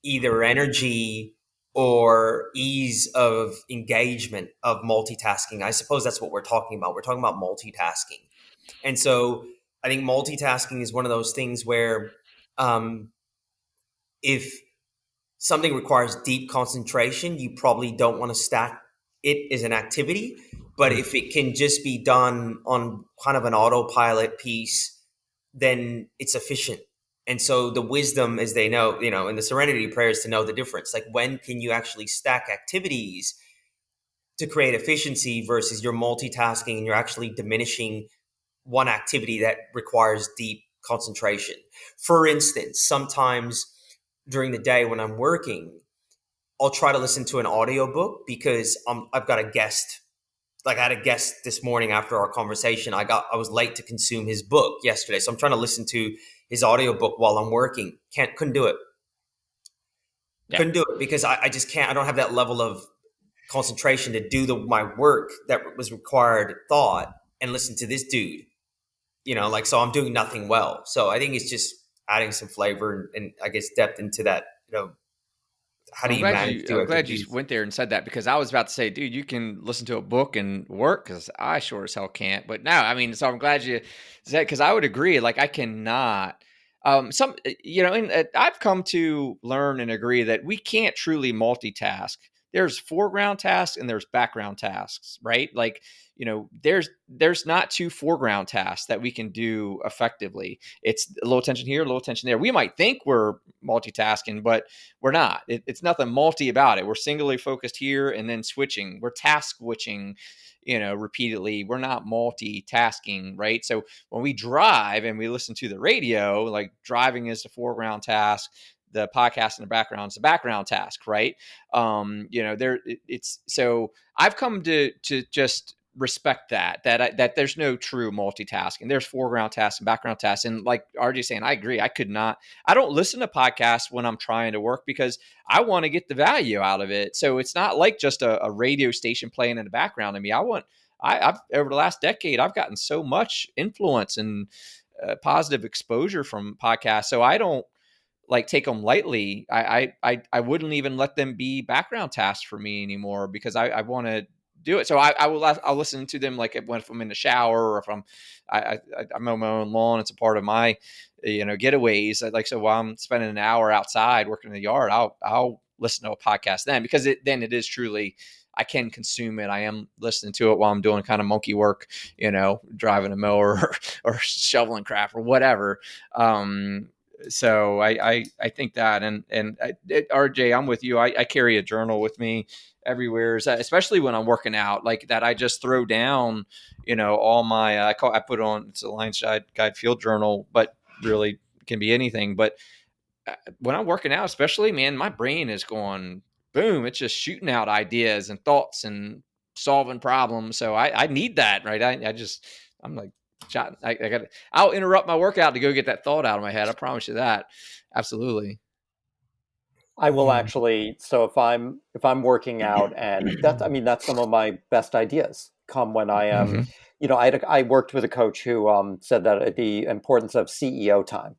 either energy or ease of engagement of multitasking. I suppose that's what we're talking about. We're talking about multitasking. And so I think multitasking is one of those things where um, if something requires deep concentration, you probably don't want to stack it as an activity. But if it can just be done on kind of an autopilot piece, then it's efficient. And so the wisdom, as they know, in the serenity prayer is to know the difference. Like, when can you actually stack activities to create efficiency versus you're multitasking and you're actually diminishing one activity that requires deep concentration. For instance, sometimes during the day when I'm working, I'll try to listen to an audiobook because I've got a guest. Like, I had a guest this morning after our conversation. I was late to consume his book yesterday, so I'm trying to listen to his audiobook while I'm working. Couldn't do it. Yeah. Couldn't do it because I just can't. I don't have that level of concentration to do my work that was required thought and listen to this dude. Like, so I'm doing nothing well. So I think it's just adding some flavor and I guess depth into that. How Well, do I'm you glad manage you two I'm glad you activities? went there and said that, because I was about to say, dude, you can listen to a book and work, because I sure as hell can't. But no, I mean, so I'm glad you said, because I would agree. Like, I cannot. And I've come to learn and agree that we can't truly multitask. There's foreground tasks and there's background tasks, right? Like, there's not two foreground tasks that we can do effectively. It's a little attention here, a little attention there. We might think we're multitasking, but we're not. It's nothing multi about it. We're singularly focused here and then switching. We're task switching, repeatedly. We're not multitasking, right? So when we drive and we listen to the radio, like, driving is the foreground task. The podcast in the background is the background task, right? It's so I've come to just respect that there's no true multitasking. There's foreground tasks and background tasks, and like RJ saying, I agree. I could not. I don't listen to podcasts when I'm trying to work, because I want to get the value out of it. So it's not like just a radio station playing in the background. I mean, I've over the last decade, I've gotten so much influence and positive exposure from podcasts. So I don't like take them lightly. I wouldn't even let them be background tasks for me anymore, because I want to do it. So I'll listen to them like if I'm in the shower, or if I'm on my own lawn. It's a part of my getaways. Like, so while I'm spending an hour outside working in the yard, I'll listen to a podcast then, because then it is truly, I can consume it. I am listening to it while I'm doing kind of monkey work, driving a mower, or shoveling crap or whatever. So I think that, RJ, I'm with you. I carry a journal with me everywhere, especially when I'm working out, like that. I just throw down, all my, I put on, it's a Lions Guide field journal, but really can be anything. But when I'm working out, especially, man, my brain is going boom. It's just shooting out ideas and thoughts and solving problems. So I need that, right? I'm like, I got. I'll interrupt my workout to go get that thought out of my head. I promise you that. Absolutely. I will Mm. actually, so if I'm working out, and that's, I mean, that's some of my best ideas come when I am, Hmm. I worked with a coach who said that the importance of CEO time,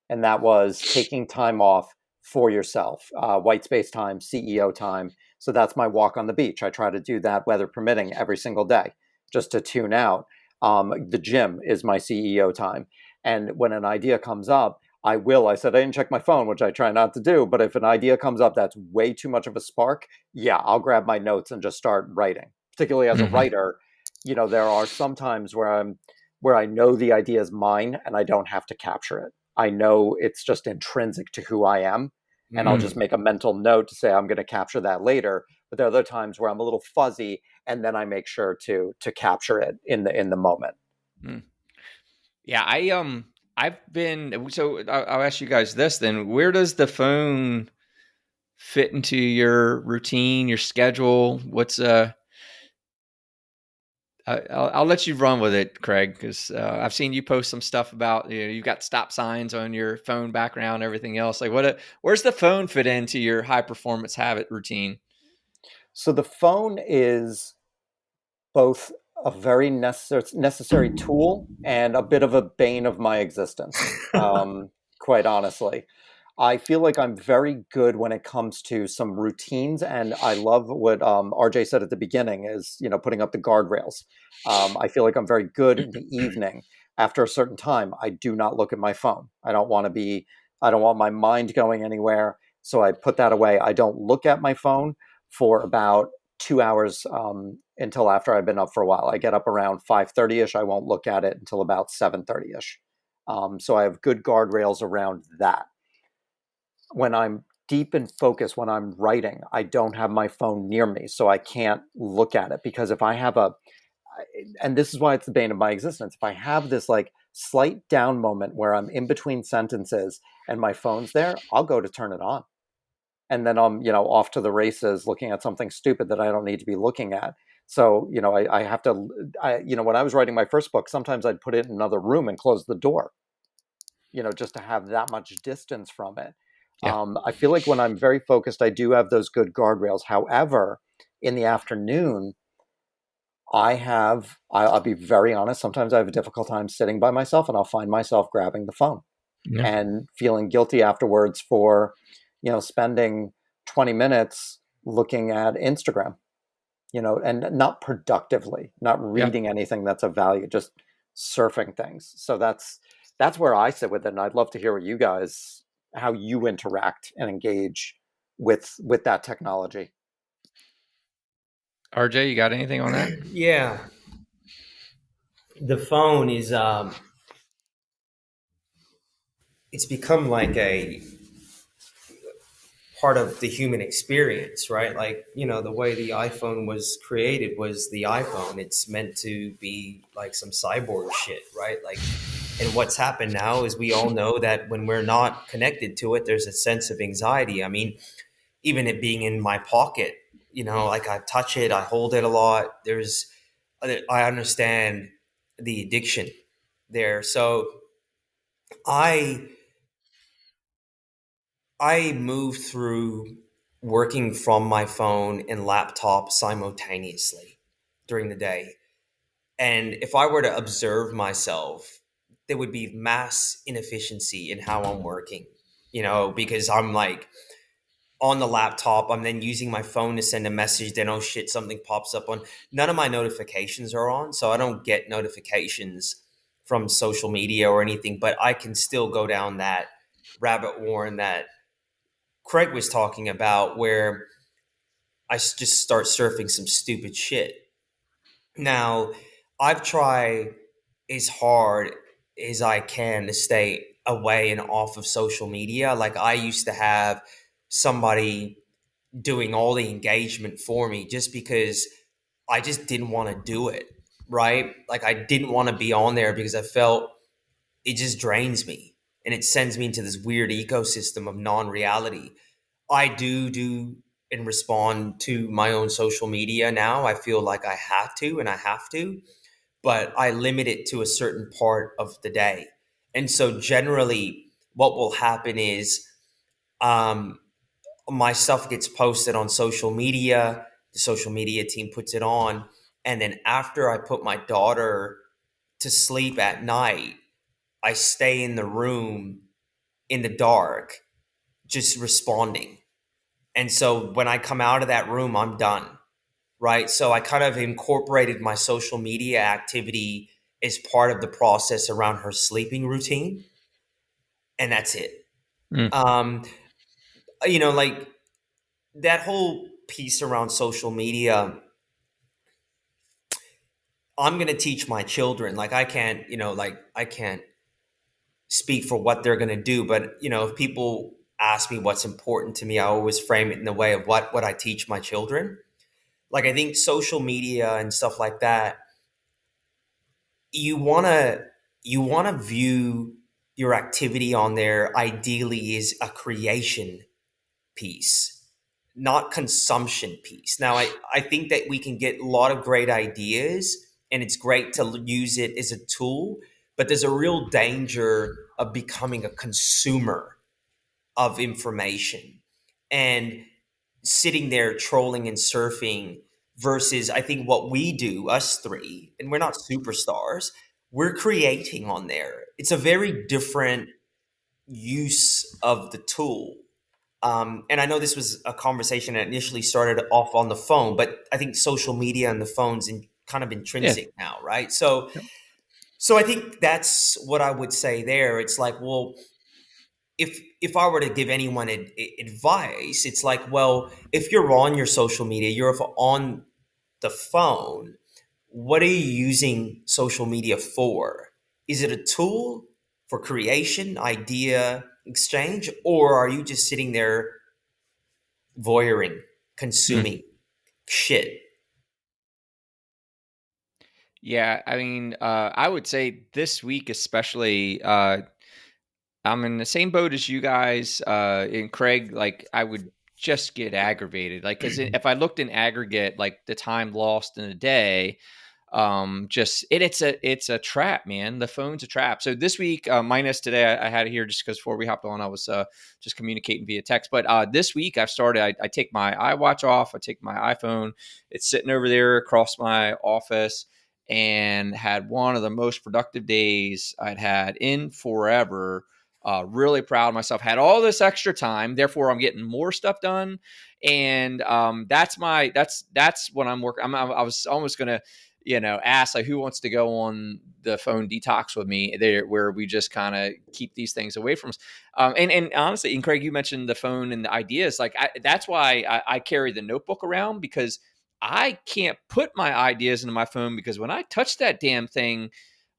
and that was taking time off for yourself, white space time, CEO time. So that's my walk on the beach. I try to do that, weather permitting, every single day, just to tune out. The gym is my CEO time, and when an idea comes up, I said I didn't check my phone, which I try not to do. But if an idea comes up that's way too much of a spark, yeah, I'll grab my notes and just start writing. Particularly as a Hmm. writer, there are some times where I know the idea is mine and I don't have to capture it. I know it's just intrinsic to who I am, and I'll just Mm. make a mental note to say I'm going to capture that later. But there are other times where I'm a little fuzzy, and then I make sure to capture it in the moment. Yeah, I've been so I'll ask you guys this then. Where does the phone fit into your routine, your schedule? What's I'll let you run with it, Craig, because I've seen you post some stuff about you've got stop signs on your phone background, everything else. Like, where's the phone fit into your high performance habit routine? So the phone is both a very necessary tool and a bit of a bane of my existence. Quite honestly, I feel like I'm very good when it comes to some routines, and I love what RJ said at the beginning is putting up the guardrails. I feel like I'm very good in the evening. After a certain time, I do not look at my phone. I don't want to be. I don't want my mind going anywhere, so I put that away. I don't look at my phone for about 2 hours until after I've been up for a while. I get up around 5:30 ish. I won't look at it until about 7:30 ish. So I have good guardrails around that. When I'm deep in focus, when I'm writing, I don't have my phone near me, so I can't look at it because if I have and this is why it's the bane of my existence. If I have this like slight down moment where I'm in between sentences and my phone's there, I'll go to turn it on and then I'm off to the races looking at something stupid that I don't need to be looking at. So I have to when I was writing my first book, sometimes I'd put it in another room and close the door, just to have that much distance from it. Yeah, I feel like when I'm very focused, I do have those good guardrails. However, in the afternoon, I'll be very honest, sometimes I have a difficult time sitting by myself and I'll find myself grabbing the phone yeah, and feeling guilty afterwards for spending 20 minutes looking at Instagram, and not productively, not yeah. reading anything that's of value, just surfing things. So that's where I sit with it, and I'd love to hear what you guys, how you interact and engage with that technology. RJ, you got anything on that? Yeah, the phone is it's become like a part of the human experience, right? Like, the way the iPhone was created was the iPhone. It's meant to be like some cyborg shit, right? Like, and what's happened now is we all know that when we're not connected to it, there's a sense of anxiety. I mean, even it being in my pocket, like I touch it, I hold it a lot. I understand the addiction there. So I I move through working from my phone and laptop simultaneously during the day. And if I were to observe myself, there would be mass inefficiency in how I'm working, because I'm like on the laptop, I'm then using my phone to send a message, then oh shit, something pops up on. None of my notifications are on, so I don't get notifications from social media or anything, but I can still go down that rabbit warren that Craig was talking about where just start surfing some stupid shit. Now, I've tried as hard as I can to stay away and off of social media. Like I used to have somebody doing all the engagement for me just because I just didn't want to do it, right? Like I didn't want to be on there because I felt it just drains me and it sends me into this weird ecosystem of non-reality. I do and respond to my own social media now. I feel like I have to and I have to, but I limit it to a certain part of the day. And so generally what will happen is um, my stuff gets posted on social media, the social media team puts it on, and then after I put my daughter to sleep at night, I stay in the room in the dark just responding. And so when I come out of that room, I'm done. Right. So I kind of incorporated my social media activity as part of the process around her sleeping routine. And that's it. Mm, Um, like that whole piece around social media, I'm going to teach my children. Like I can't speak for what they're going to do. But, if people ask me what's important to me, I always frame it in the way of what I teach my children. Like I think social media and stuff like that, you want to view your activity on there ideally is a creation piece, not consumption piece. Now, I think that we can get a lot of great ideas and it's great to use it as a tool, but there's a real danger of becoming a consumer of information and sitting there trolling and surfing versus I think what we do, us three, and we're not superstars, we're creating on there. It's a very different use of the tool. And I know this was a conversation that initially started off on the phone, but I think social media and the phone's kind of Yeah. intrinsic now, right? So I think that's what I would say there. It's like, well, if I were to give anyone advice, it's like, well, if you're on your social media, you're on the phone, what are you using social media for? Is it a tool for creation, idea exchange, or are you just sitting there voyeuring, Hmm. consuming shit? Yeah, I mean, I would say this week especially, I'm in the same boat as you guys, and Craig. Like, I would just get aggravated, like, because if I looked in aggregate, like the time lost in a day, just it's a trap, man. The phone's a trap. So this week, minus today, I had it here just because before we hopped on, I was just communicating via text. But this week, I've started. I take my iWatch off. I take my iPhone. It's sitting over there across my office, and had one of the most productive days I'd had in forever. Really proud of myself. Had all this extra time, therefore I'm getting more stuff done, and that's what I'm working. I was almost gonna, ask like who wants to go on the phone detox with me there, where we just kind of keep these things away from us. And honestly, and Craig, you mentioned the phone and the ideas. Like that's why I carry the notebook around, because I can't put my ideas into my phone, because when I touch that damn thing,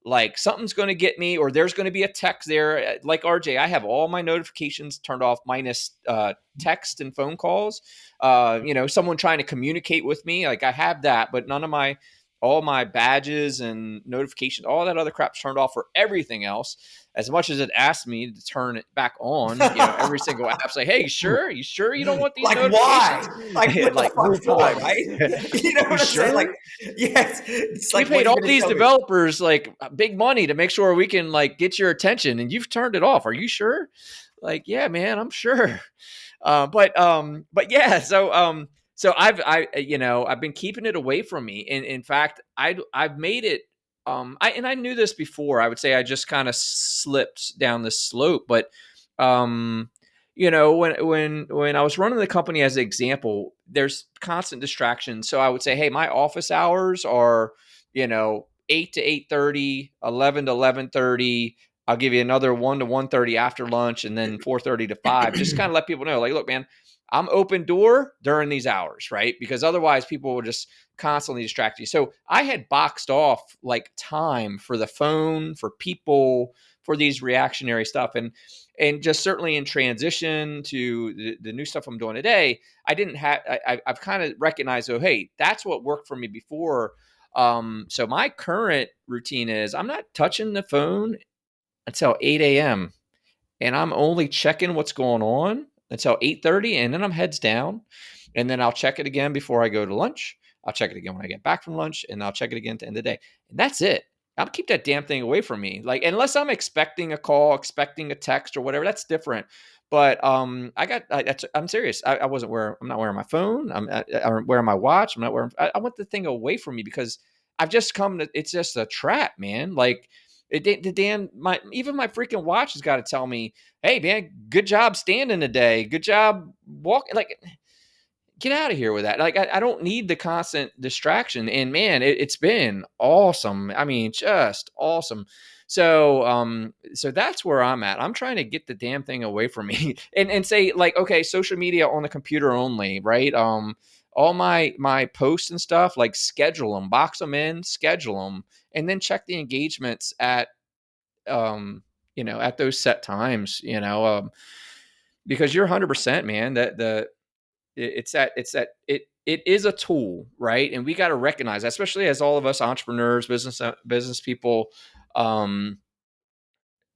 like something's going to get me, or there's going to be a text there. Like RJ, I have all my notifications turned off minus text and phone calls. Someone trying to communicate with me, like I have that, but none of my all my badges and notifications, all that other crap's turned off for everything else. As much as it asked me to turn it back on, every single app's like, "Hey, you sure you don't want these Like notifications?" why? Like what the Like, fuck move for, on. right? You know You what I'm saying? Like, sure? yes, it's We like, what paid are you all gonna these tell me? developers like big money to make sure we can like get your attention, and you've turned it off. Are you sure? Like, yeah, man, I'm sure. But yeah, so I've been keeping it away from me. And in fact, I've made it. I knew this before. I would say I just kind of slipped down this slope, but um, when I was running the company as an example, there's constant distractions. So I would say, hey, my office hours are 8 to 8:30, 11 to 11:30. I'll give you another 1 to 1:30 after lunch, and then 4:30 to 5. Just kind of let people know, like, look, man, I'm open door during these hours, right? Because otherwise people will just constantly distract you. So I had boxed off like time for the phone, for people, for these reactionary stuff. And just certainly in transition to the new stuff I'm doing today, I didn't have I've kind of recognized, oh, hey, that's what worked for me before. So my current routine is I'm not touching the phone until 8 a.m. and I'm only checking what's going on until 8:30, and then I'm heads down, and then I'll check it again before I go to lunch. I'll check it again when I get back from lunch, and I'll check it again at the end of the day. And that's it. I'll keep that damn thing away from me. Like, unless I'm expecting a call, expecting a text or whatever, that's different. But I'm serious. I'm not wearing my phone. I'm wearing my watch. I'm not wearing. I want the thing away from me, because I've just come to. It's just a trap, man. Like the damn my even my freaking watch has got to tell me, hey man, good job standing today. Good job walking. Like, get out of here with that. Like, I don't need the constant distraction. And man, it's been awesome. I mean, just awesome. So that's where I'm at. I'm trying to get the damn thing away from me and say, like, okay, social media on the computer only, right? All my posts and stuff, like, schedule them, box them in, schedule them, and then check the engagements um at those set times, because you're 100%, man, that the it's that it is a tool, right? And we got to recognize that, especially as all of us entrepreneurs, business people, um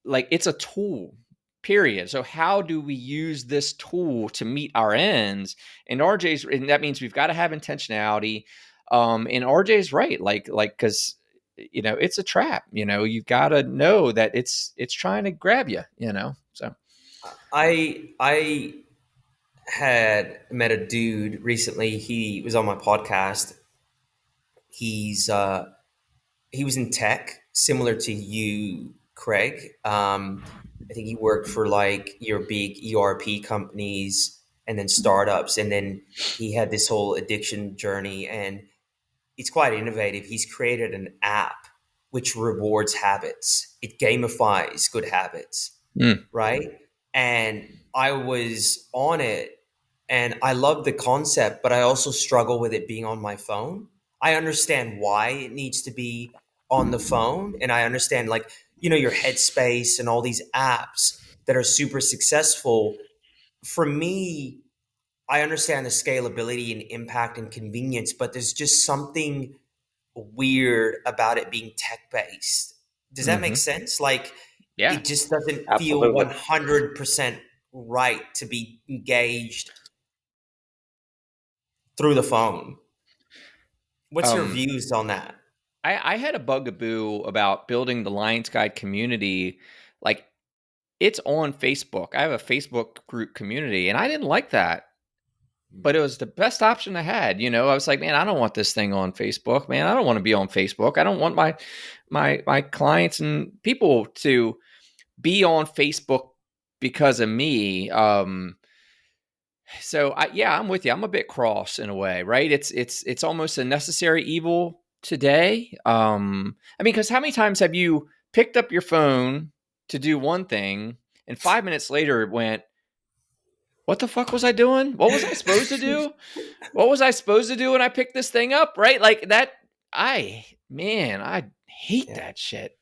like it's a tool, period. So how do we use this tool to meet our ends? And that means we've got to have intentionality. And RJ's right, like because it's a trap. You've got to know that it's trying to grab you. So I had met a dude recently. He was on my podcast. He's he was in tech, similar to you, Craig. I think he worked for like your big ERP companies and then startups, and then he had this whole addiction journey, and it's quite innovative. He's created an app which rewards habits. It gamifies good habits, mm, right? And I was on it and I love the concept, but I also struggle with it being on my phone. I understand why it needs to be on the phone. And I understand, like, your Headspace and all these apps that are super successful. For me, I understand the scalability and impact and convenience, but there's just something weird about it being tech based. Does that make hmm sense? Like, yeah. it just doesn't feel Absolutely. 100% right to be engaged through the phone. What's your um views on that? I had a bugaboo about building the Lions Guide community. Like, it's on Facebook. I have a Facebook group community, and I didn't like that, but it was the best option I had. I was like, man, I don't want this thing on Facebook, man. I don't want to be on Facebook. I don't want my clients and people to be on Facebook because of me. So I'm with you. I'm a bit cross in a way, right? It's almost a necessary evil today. I mean, because how many times have you picked up your phone to do one thing, and 5 minutes later it went, "What the fuck was I doing? What was I supposed to do? What was I supposed to do when I picked this thing up?" Right? Like that. I hate Yeah. that shit.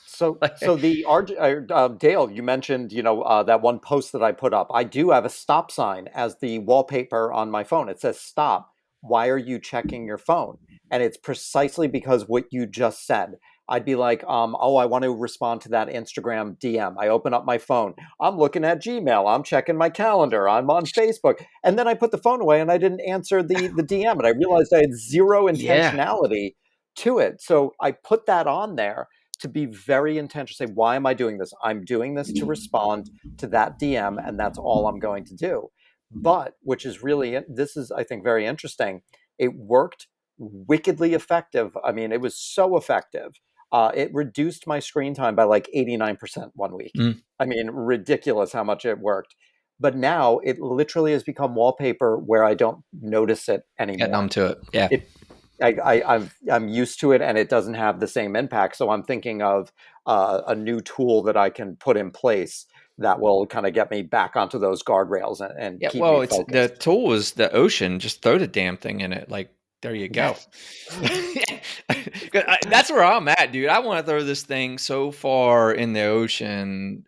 So the Dale, you mentioned, that one post that I put up. I do have a stop sign as the wallpaper on my phone. It says stop. Why are you checking your phone? And it's precisely because what you just said. I'd be like, oh, I want to respond to that Instagram DM. I open up my phone. I'm looking at Gmail. I'm checking my calendar. I'm on Facebook. And then I put the phone away and I didn't answer the DM. And I realized I had zero Yeah. intentionality to it. So I put that on there to be very intentional. Say, why am I doing this? I'm doing this to respond to that DM, and that's all I'm going to do. But which is really, this is, I think, very interesting. It worked wickedly effective. I mean, it was so effective. It reduced my screen time by like 89% one week. Mm, I mean, ridiculous how much it worked. But now it literally has become wallpaper where I don't notice it get numb anymore. to it. Yeah. It I'm used to it, and it doesn't have the same impact. So I'm thinking of a new tool that I can put in place that will kind of get me back onto those guardrails and Yeah, keep me well, it's the focused. tool is the ocean. Just throw the damn thing in it. Like, there you go. 'Cause that's where I'm at, dude. I want to throw this thing so far in the ocean,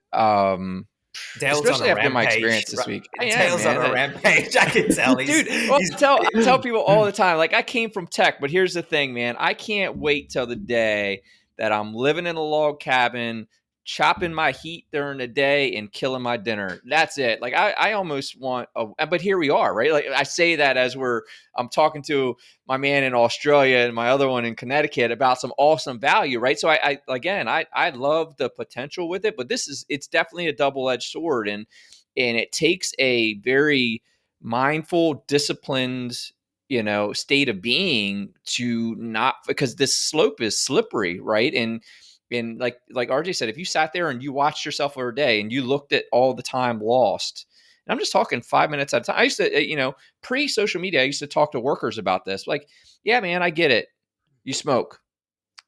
Dale's on a especially after my rampage. experience this week. Yeah, Dale's on man. a rampage. I can tell. Dude, well, He's I tell people all the time, like, I came from tech, but here's the thing, man. I can't wait till the day that I'm living in a log cabin, chopping my heat during the day and killing my dinner. That's it. Like, I almost want but here we are, right? Like, I say that as I'm talking to my man in Australia and my other one in Connecticut about some awesome value, right? So I love the potential with it, but it's definitely a double-edged sword, and it takes a very mindful, disciplined, state of being to not, because this slope is slippery, right? And like RJ said, if you sat there and you watched yourself every day and you looked at all the time lost, and I'm just talking 5 minutes at a time. I used to, pre social media, I used to talk to workers about this. Like, yeah, man, I get it. You smoke,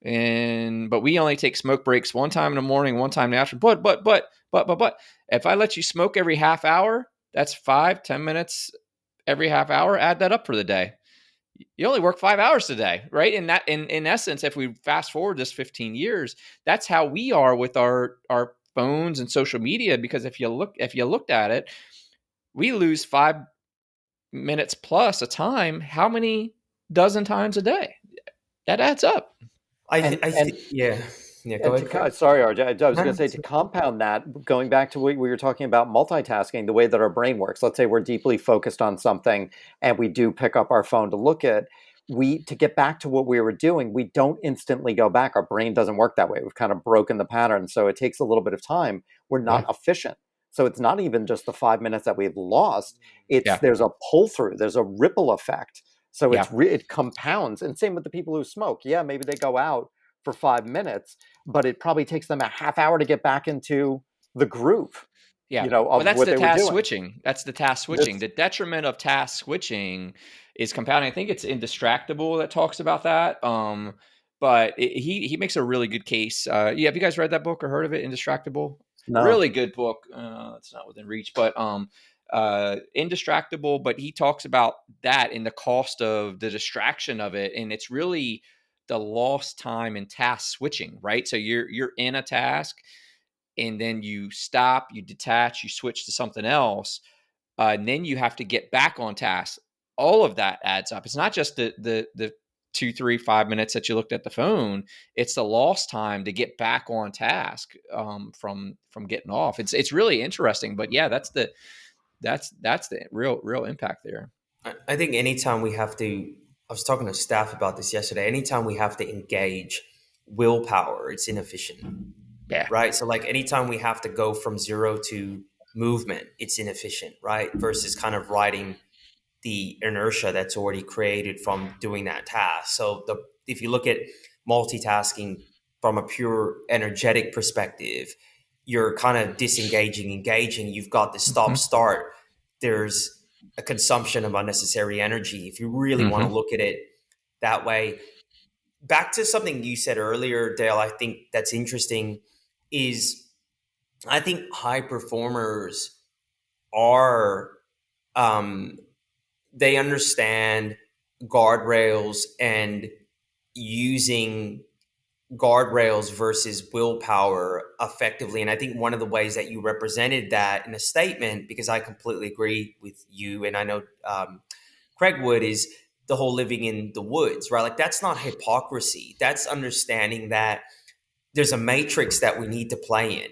but we only take smoke breaks one time in the morning, one time in the afternoon. But if I let you smoke every half hour, that's 5-10 minutes every half hour. Add that up for the day. You only work 5 hours a day, right? And that, in essence, if we fast forward this 15 years, that's how we are with our phones and social media. Because if you looked at it, we lose 5 minutes plus a time. How many dozen times a day? That adds up. And yeah. Yeah, go And ahead, Craig. sorry, RJ, I was No, going to no, say, it's to good. compound that, going back to what we were talking about multitasking, the way that our brain works. Let's say we're deeply focused on something and we do pick up our phone to look at. We To get back to what we were doing, we don't instantly go back. Our brain doesn't work that way. We've kind of broken the pattern, so it takes a little bit of time. We're Yeah. not efficient. So it's not even just the 5 minutes that we've lost. It's Yeah. There's a pull through. There's a ripple effect. So Yeah. it compounds. And same with the people who smoke. Yeah, maybe they go out for 5 minutes, but it probably takes them a half hour to get back into the groove, Yeah. Well, of that's what the they were task doing. switching. That's the task switching. This The detriment of task switching is compounding. I think it's Indistractable that talks about that. But he makes a really good case. Yeah, have you guys read that book or heard of it? Indistractable, No. really good book. It's not within reach, but Indistractable. But he talks about that and the cost of the distraction of it, and it's really the lost time in task switching, right? So you're in a task and then you stop, you detach, you switch to something else, and then you have to get back on task. All of that adds up. It's not just the 2, 3, 5 minutes that you looked at the phone. It's the lost time to get back on task from getting off. It's really interesting. But yeah, that's the real impact there. I think anytime we have to, I was talking to staff about this yesterday. Anytime we have to engage willpower, it's inefficient, Yeah. right? So, like, anytime we have to go from zero to movement, it's inefficient, right? Versus kind of riding the inertia that's already created from doing that task. So if you look at multitasking from a pure energetic perspective, you're kind of disengaging, engaging. You've got the stop Mm-hmm. start. There's a consumption of unnecessary energy. If you really want Mm-hmm. to look at it that way, back to something you said earlier, Dale, I think that's interesting is I think high performers are um, they understand guardrails and using guardrails versus willpower effectively. And I think one of the ways that you represented that in a statement, because I completely agree with you, and I know Craig would, is the whole living in the woods, right? Like, that's not hypocrisy. That's understanding that there's a matrix that we need to play in.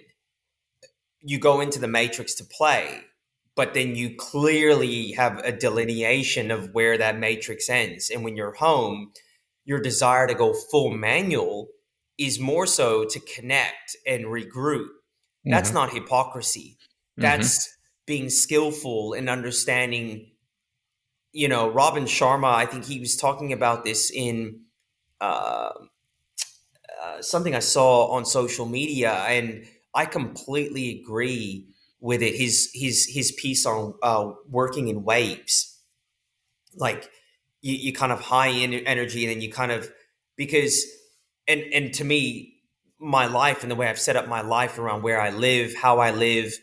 You go into the matrix to play, but then you clearly have a delineation of where that matrix ends. And when you're home, your desire to go full manual is more so to connect and regroup. That's Mm-hmm. not hypocrisy. Mm-hmm. That's being skillful and understanding. Robin Sharma, I think he was talking about this in uh, something I saw on social media, and I completely agree with it. His piece on working in waves, like you kind of high energy, and then you kind of because and to me, my life and the way I've set up my life around where I live, how I live,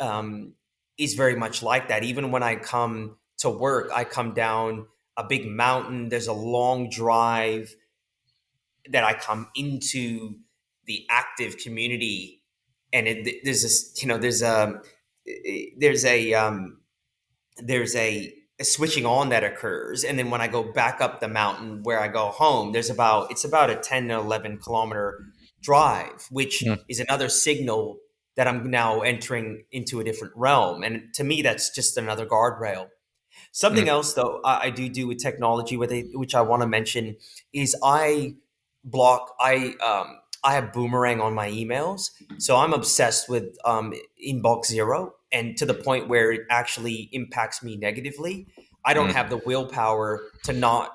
um, is very much like that. Even when I come to work, I come down a big mountain. There's a long drive that I come into the active community, and there's this, there's a there's a switching on that occurs, and then when I go back up the mountain where I go home, it's about a 10 to 11 kilometer drive, which is another signal that I'm now entering into a different realm, and to me, that's just another guardrail. Something else, though, I do with technology, with it, which I want to mention, is I have Boomerang on my emails, so I'm obsessed with inbox zero, and to the point where it actually impacts me negatively. I don't Mm-hmm. have the willpower to not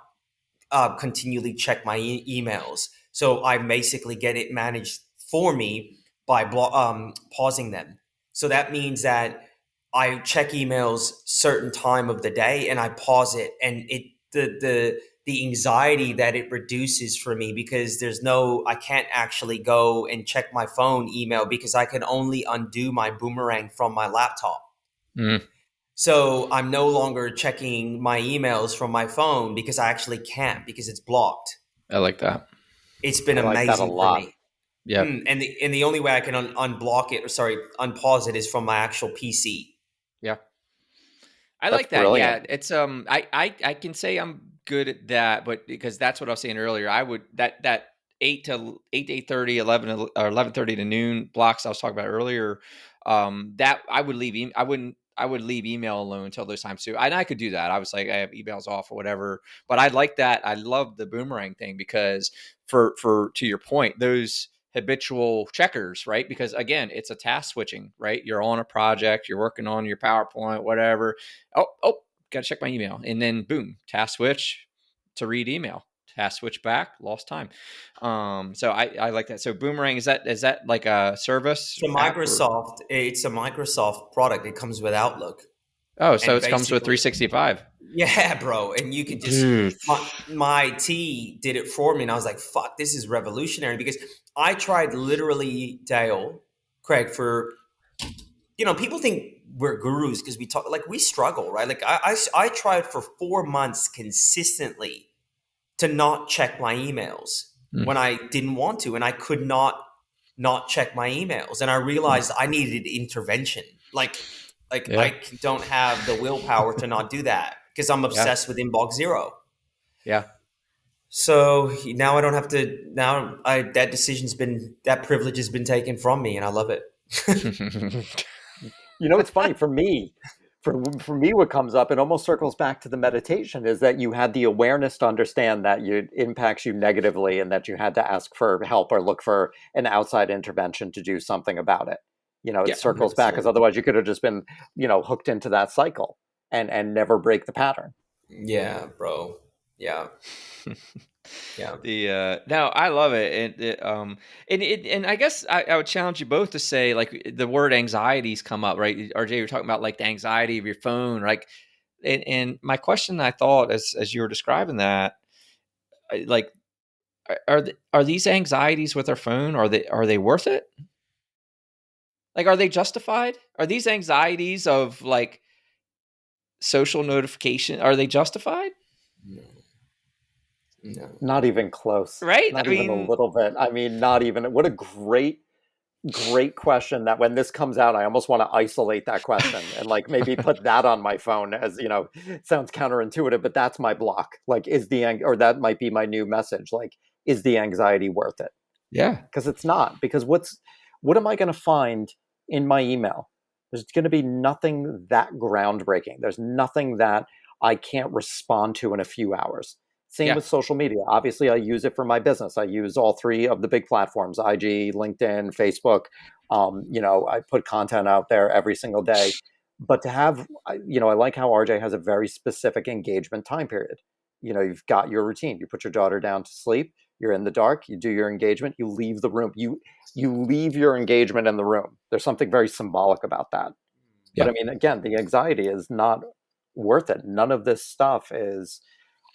continually check my emails, so I basically get it managed for me by pausing them. So that means that I check emails certain time of the day and I pause it, and the anxiety that it reduces for me, because I can't actually go and check my phone email because I can only undo my Boomerang from my laptop. Mm-hmm. So I'm no longer checking my emails from my phone because I actually can't, because it's blocked. I like that. It's been I like that a amazing for lot. me. Yeah. And the only way I can unblock it, or sorry, unpause it, is from my actual PC. Yeah. I That's like that. brilliant. Yeah, it's I can say I'm good at that, but because that's what I was saying earlier, I would that 8:30, 11:30 to noon blocks I was talking about earlier, that I would leave. I would leave email alone until those times too. And I could do that. I was like, I have emails off or whatever. But I like that. I love the boomerang thing because for to your point, those habitual checkers, right? Because again, it's a task switching, right? You're on a project, you're working on your PowerPoint, whatever. Oh, gotta check my email, and then boom, task switch to read email. Task switch back, lost time. So I like that. So boomerang, is that like a service So app or? It's a Microsoft product. It comes with Outlook, Oh, so and it comes with basically, 365. yeah, bro. And you could just Dude. my T did it for me, and I was like, "Fuck, this is revolutionary." Because I tried literally, Dale, Craig, for people think we're gurus because we talk like we struggle, right? Like I tried for 4 months consistently to not check my emails Mm, when I didn't want to, and I could not check my emails, and I mm. realized I needed intervention. Like Yeah. I don't have the willpower to not do that because I'm Yeah. obsessed with inbox zero. Yeah. So now I don't have to. Now that privilege has been taken from me, and I love it. It's funny for me. For me, what comes up, it almost circles back to the meditation, is that you had the awareness to understand that it impacts you negatively, and that you had to ask for help or look for an outside intervention to do something about it. It Yeah. circles back, because 100%. otherwise you could have just been, hooked into that cycle and never break the pattern. Yeah, bro. Yeah, yeah. The no, I love it, and I guess I would challenge you both to say, like, the word anxieties come up, right? RJ, you're talking about like the anxiety of your phone, like, and my question, I thought, as you were describing that, like, are these anxieties with our phone, are they worth it? Like, are they justified? Are these anxieties of like social notification, are they justified? No, no. Not even close. Right? Not I even a mean, little bit. I mean, not even. What a great question, that when this comes out, I almost want to isolate that question and like maybe put that on my phone, as it sounds counterintuitive, but that's my block. Like, or that might be my new message. Like, is the anxiety worth it? yeah, Because it's not. Because what am I going to find in my email? There's going to be nothing that groundbreaking. There's nothing that I can't respond to in a few hours. Same yeah, with social media. Obviously, I use it for my business. I use all three of the big platforms: IG, LinkedIn, Facebook. I put content out there every single day. But to have, I like how RJ has a very specific engagement time period. You've got your routine. You put your daughter down to sleep. You're in the dark. You do your engagement. You leave the room. You leave your engagement in the room. There's something very symbolic about that. But yeah. I mean, again, the anxiety is not worth it. None of this stuff is.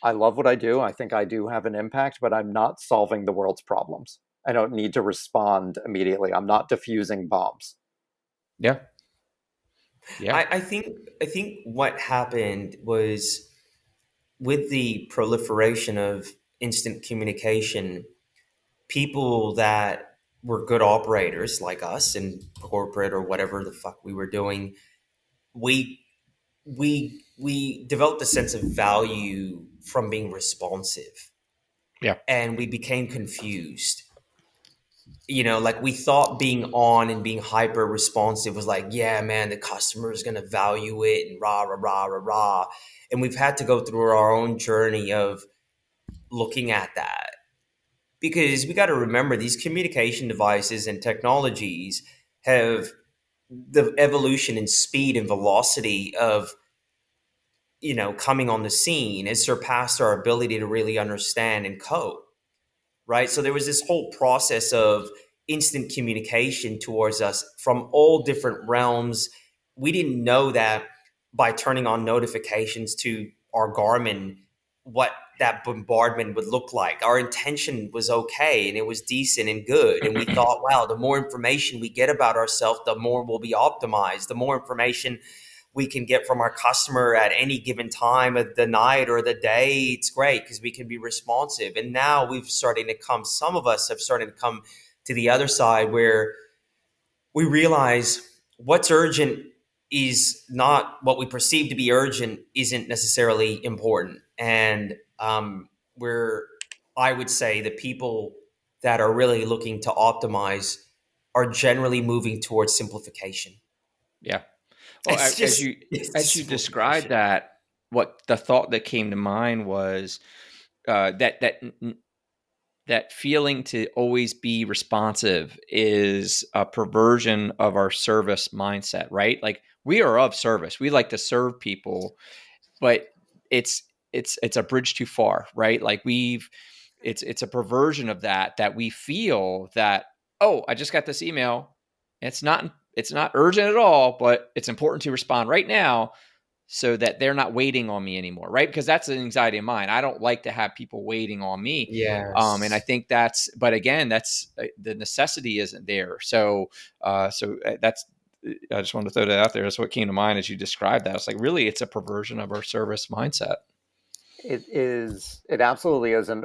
I love what I do. I think I do have an impact, but I'm not solving the world's problems. I don't need to respond immediately. I'm not diffusing bombs. Yeah. Yeah. I think what happened was with the proliferation of instant communication, people that were good operators like us in corporate or whatever the fuck we were doing, we we developed a sense of value from being responsive, Yeah. and we became confused. Like we thought being on and being hyper responsive was like, yeah, man, the customer is going to value it and rah, rah, rah, rah, rah. And we've had to go through our own journey of looking at that, because we got to remember these communication devices and technologies have the evolution and speed and velocity of coming on the scene has surpassed our ability to really understand and code, right? So there was this whole process of instant communication towards us from all different realms. We didn't know that by turning on notifications to our Garmin, what that bombardment would look like. Our intention was okay and it was decent and good. And we thought, wow, the more information we get about ourselves, the more we'll be optimized. The more information we can get from our customer at any given time of the night or the day, it's great because we can be responsive. And now some of us have started to come to the other side where we realize what's urgent is not what we perceive to be urgent, isn't necessarily important. And we're, I would say, the people that are really looking to optimize are generally moving towards simplification. Yeah. Well, It's just it's as just you described simplification. that, what the thought that came to mind was that feeling to always be responsive is a perversion of our service mindset, right? Like we are of service. We like to serve people, but it's it's a bridge too far, right? Like it's a perversion of that we feel that, oh, I just got this email. It's not urgent at all, but it's important to respond right now so that they're not waiting on me anymore, right? Because that's an anxiety of mine. I don't like to have people waiting on me. And I Yes. think but again, that's the necessity isn't there. That's, I just wanted to throw that out there. That's what came to mind as you described that. It's like, really, it's a perversion of our service mindset. It is. It absolutely is, and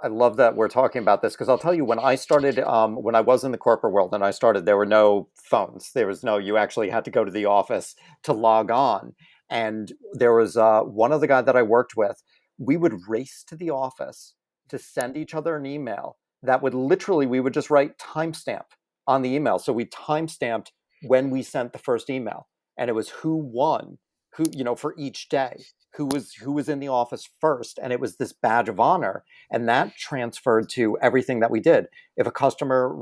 I love that we're talking about this because I'll tell you when I started, when I was in the corporate world and I started, there were no phones. There was no. You actually had to go to the office to log on, and there was one other guy that I worked with. We would race to the office to send each other an email that would literally we would just write timestamp on the email. So we timestamped when we sent the first email, and it was who won, who for each day who was in the office first, and it was this badge of honor, and that transferred to everything that we did. If a customer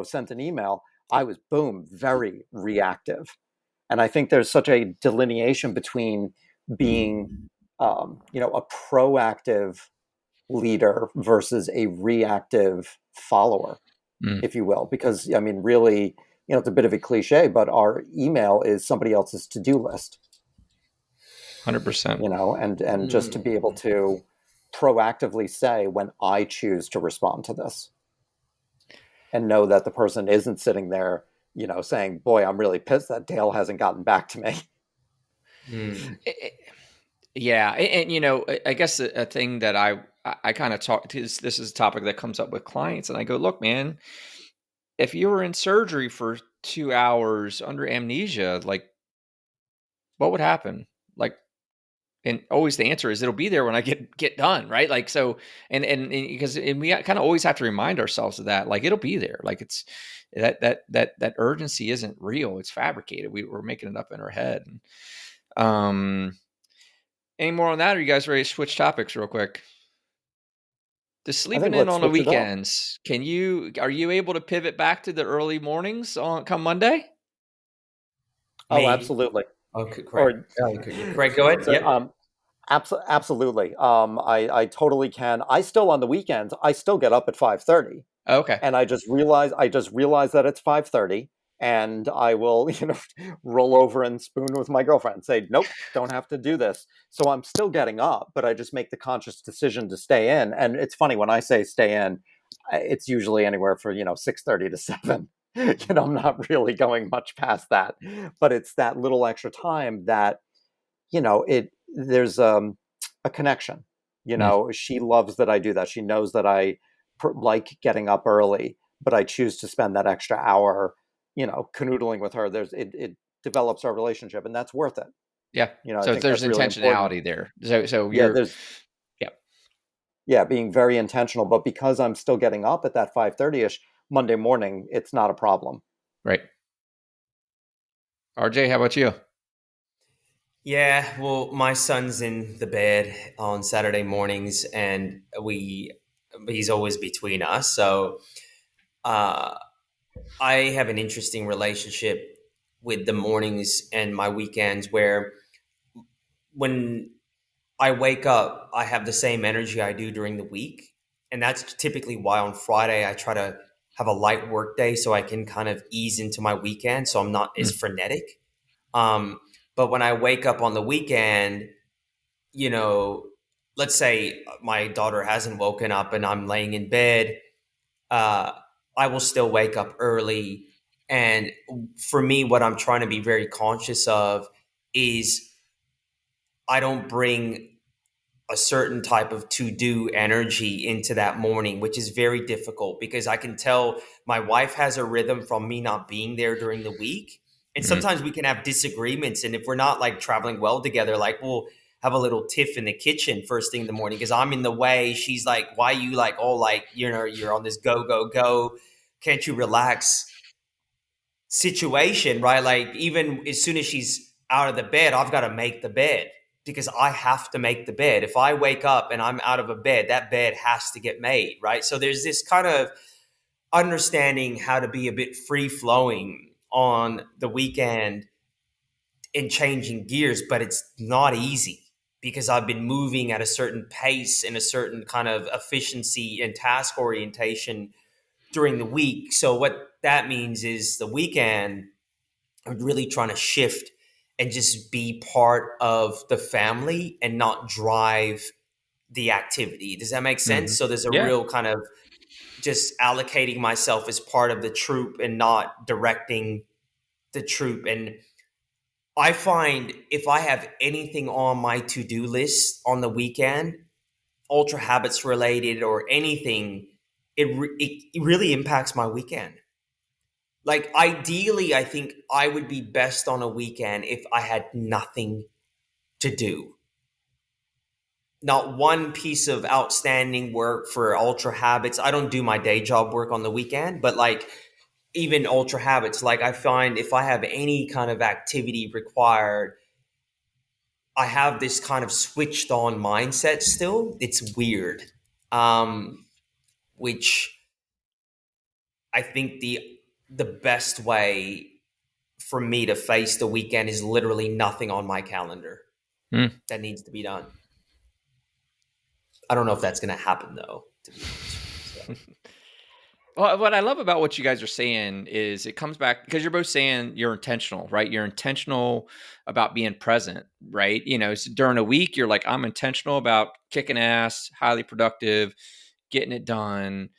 sent an email, I was boom very reactive, and I think there's such a delineation between being a proactive leader versus a reactive follower, Mm, if you will, because I mean really, it's a bit of a cliche, but our email is somebody else's to-do list. 100%. And just to be able to proactively say when I choose to respond to this and know that the person isn't sitting there, saying, boy, I'm really pissed that Dale hasn't gotten back to me. Mm. Yeah, I guess a thing that I kind of talk to is, this is a topic that comes up with clients, and I go, look, man, if you were in surgery for 2 hours under amnesia, like what would happen? Like, and always the answer is it'll be there when I get done, right? Like so, and because we kind of always have to remind ourselves of that, like it'll be there. Like it's that urgency isn't real; it's fabricated. We're making it up in our head. Um, any more on that? Or are you guys ready to switch topics real quick? The I sleeping think in let's on the switch it up. weekends. Are you able to pivot back to the early mornings on come Monday? Oh, Me. absolutely. Okay, great. Or Okay, great. Go ahead. so, Yep. absolutely. I totally can. I still on the weekends. I still get up at 5:30. Okay. And I just realized that it's 5:30, and I will roll over and spoon with my girlfriend and say nope, don't have to do this. So I'm still getting up, but I just make the conscious decision to stay in. And it's funny when I say stay in, it's usually anywhere for 6:30 to 7. I'm not really going much past that, but it's that little extra time that it there's a connection. Mm, She loves that I do that. She knows that I like getting up early, but I choose to spend that extra hour canoodling with her. It develops our relationship, and that's worth it. yeah. I So think there's that's really important. intentionality there. So Yeah, you're, there's yeah, yeah, being very intentional, but because I'm still getting up at that 5:30ish Monday morning, it's not a problem. right. RJ, how about you? Yeah. Well, my son's in the bed on Saturday mornings, and he's always between us. So uh, I have an interesting relationship with the mornings and my weekends, where when I wake up, I have the same energy I do during the week. And that's typically why on Friday I try to have a light work day so I can kind of ease into my weekend so I'm not as Mm, frenetic. Um, but when I wake up on the weekend, you know, let's say my daughter hasn't woken up and I'm laying in bed, uh, I will still wake up early. And for me, what I'm trying to be very conscious of is I don't bring a certain type of to do energy into that morning, which is very difficult because I can tell my wife has a rhythm from me not being there during the week. And mm, sometimes we can have disagreements. And if we're not like traveling well together, like, well, have a little tiff in the kitchen first thing in the morning because I'm in the way. She's like, "Why you like all like you're on this go go go? Can't you relax?" Situation, right? Like even as soon as she's out of the bed, I've got to make the bed because I have to make the bed. If I wake up and I'm out of a bed, that bed has to get made, right? So there's this kind of understanding how to be a bit free flowing on the weekend and changing gears, but it's not easy because I've been moving at a certain pace and a certain kind of efficiency and task orientation during the week. So what that means is the weekend, I'm really trying to shift and just be part of the family and not drive the activity. Does that make sense? Mhm. So there's a Yeah. real kind of just allocating myself as part of the troop and not directing the troop. And I find if I have anything on my to-do list on the weekend, ultra habits related or anything, it really impacts my weekend. Like ideally, I think I would be best on a weekend if I had nothing to do. Not one piece of outstanding work for ultra habits. I don't do my day job work on the weekend, but like even ultra habits, like I find if I have any kind of activity required, I have this kind of switched on mindset still. It's weird. Um, which I think the best way for me to face the weekend is literally nothing on my calendar Mm. that needs to be done. I don't know if that's going to happen though, to be honest with you. So. Well, what I love about what you guys are saying is it comes back because you're both saying you're intentional, right? You're intentional about being present, right? So during a week, you're like, I'm intentional about kicking ass, highly productive, getting it done.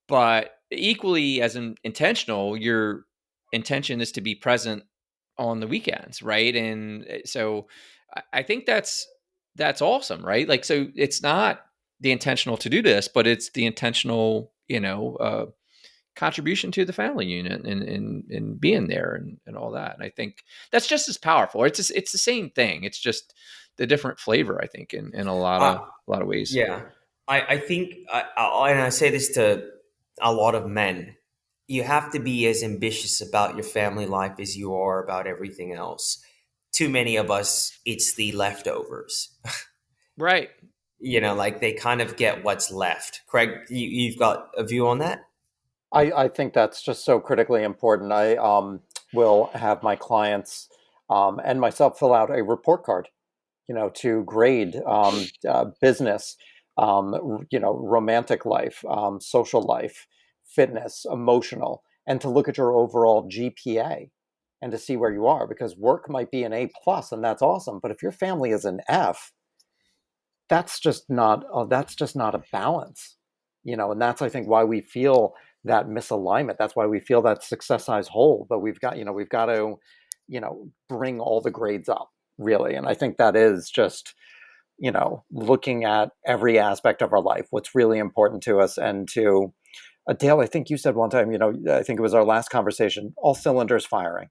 But equally as intentional, your intention is to be present on the weekends, right? And so I think that's awesome, right? Like, so it's not the intentional to do this, but it's the intentional, contribution to the family unit and being there and all that. And I think that's just as powerful. It's the same thing. It's just the different flavor, I think, in Uh, a lot of ways. yeah, I think, and I say this to a lot of men, you have to be as ambitious about your family life as you are about everything else. Too many of us, it's the leftovers. Right. Like they kind of get what's left. Craig, you've got a view on that? I think that's just so critically important. I will have my clients and myself fill out a report card, to grade business, romantic life, social life, fitness, emotional, and to look at your overall GPA and to see where you are, because work might be an A plus, and that's awesome. But if your family is an F, that's just not a balance, and that's, I think, why we feel that misalignment. That's why we feel that success size hole. But we've got to bring all the grades up, really. And I think that is just looking at every aspect of our life, what's really important to us. And to Dale, I think you said one time, I think it was our last conversation, all cylinders firing.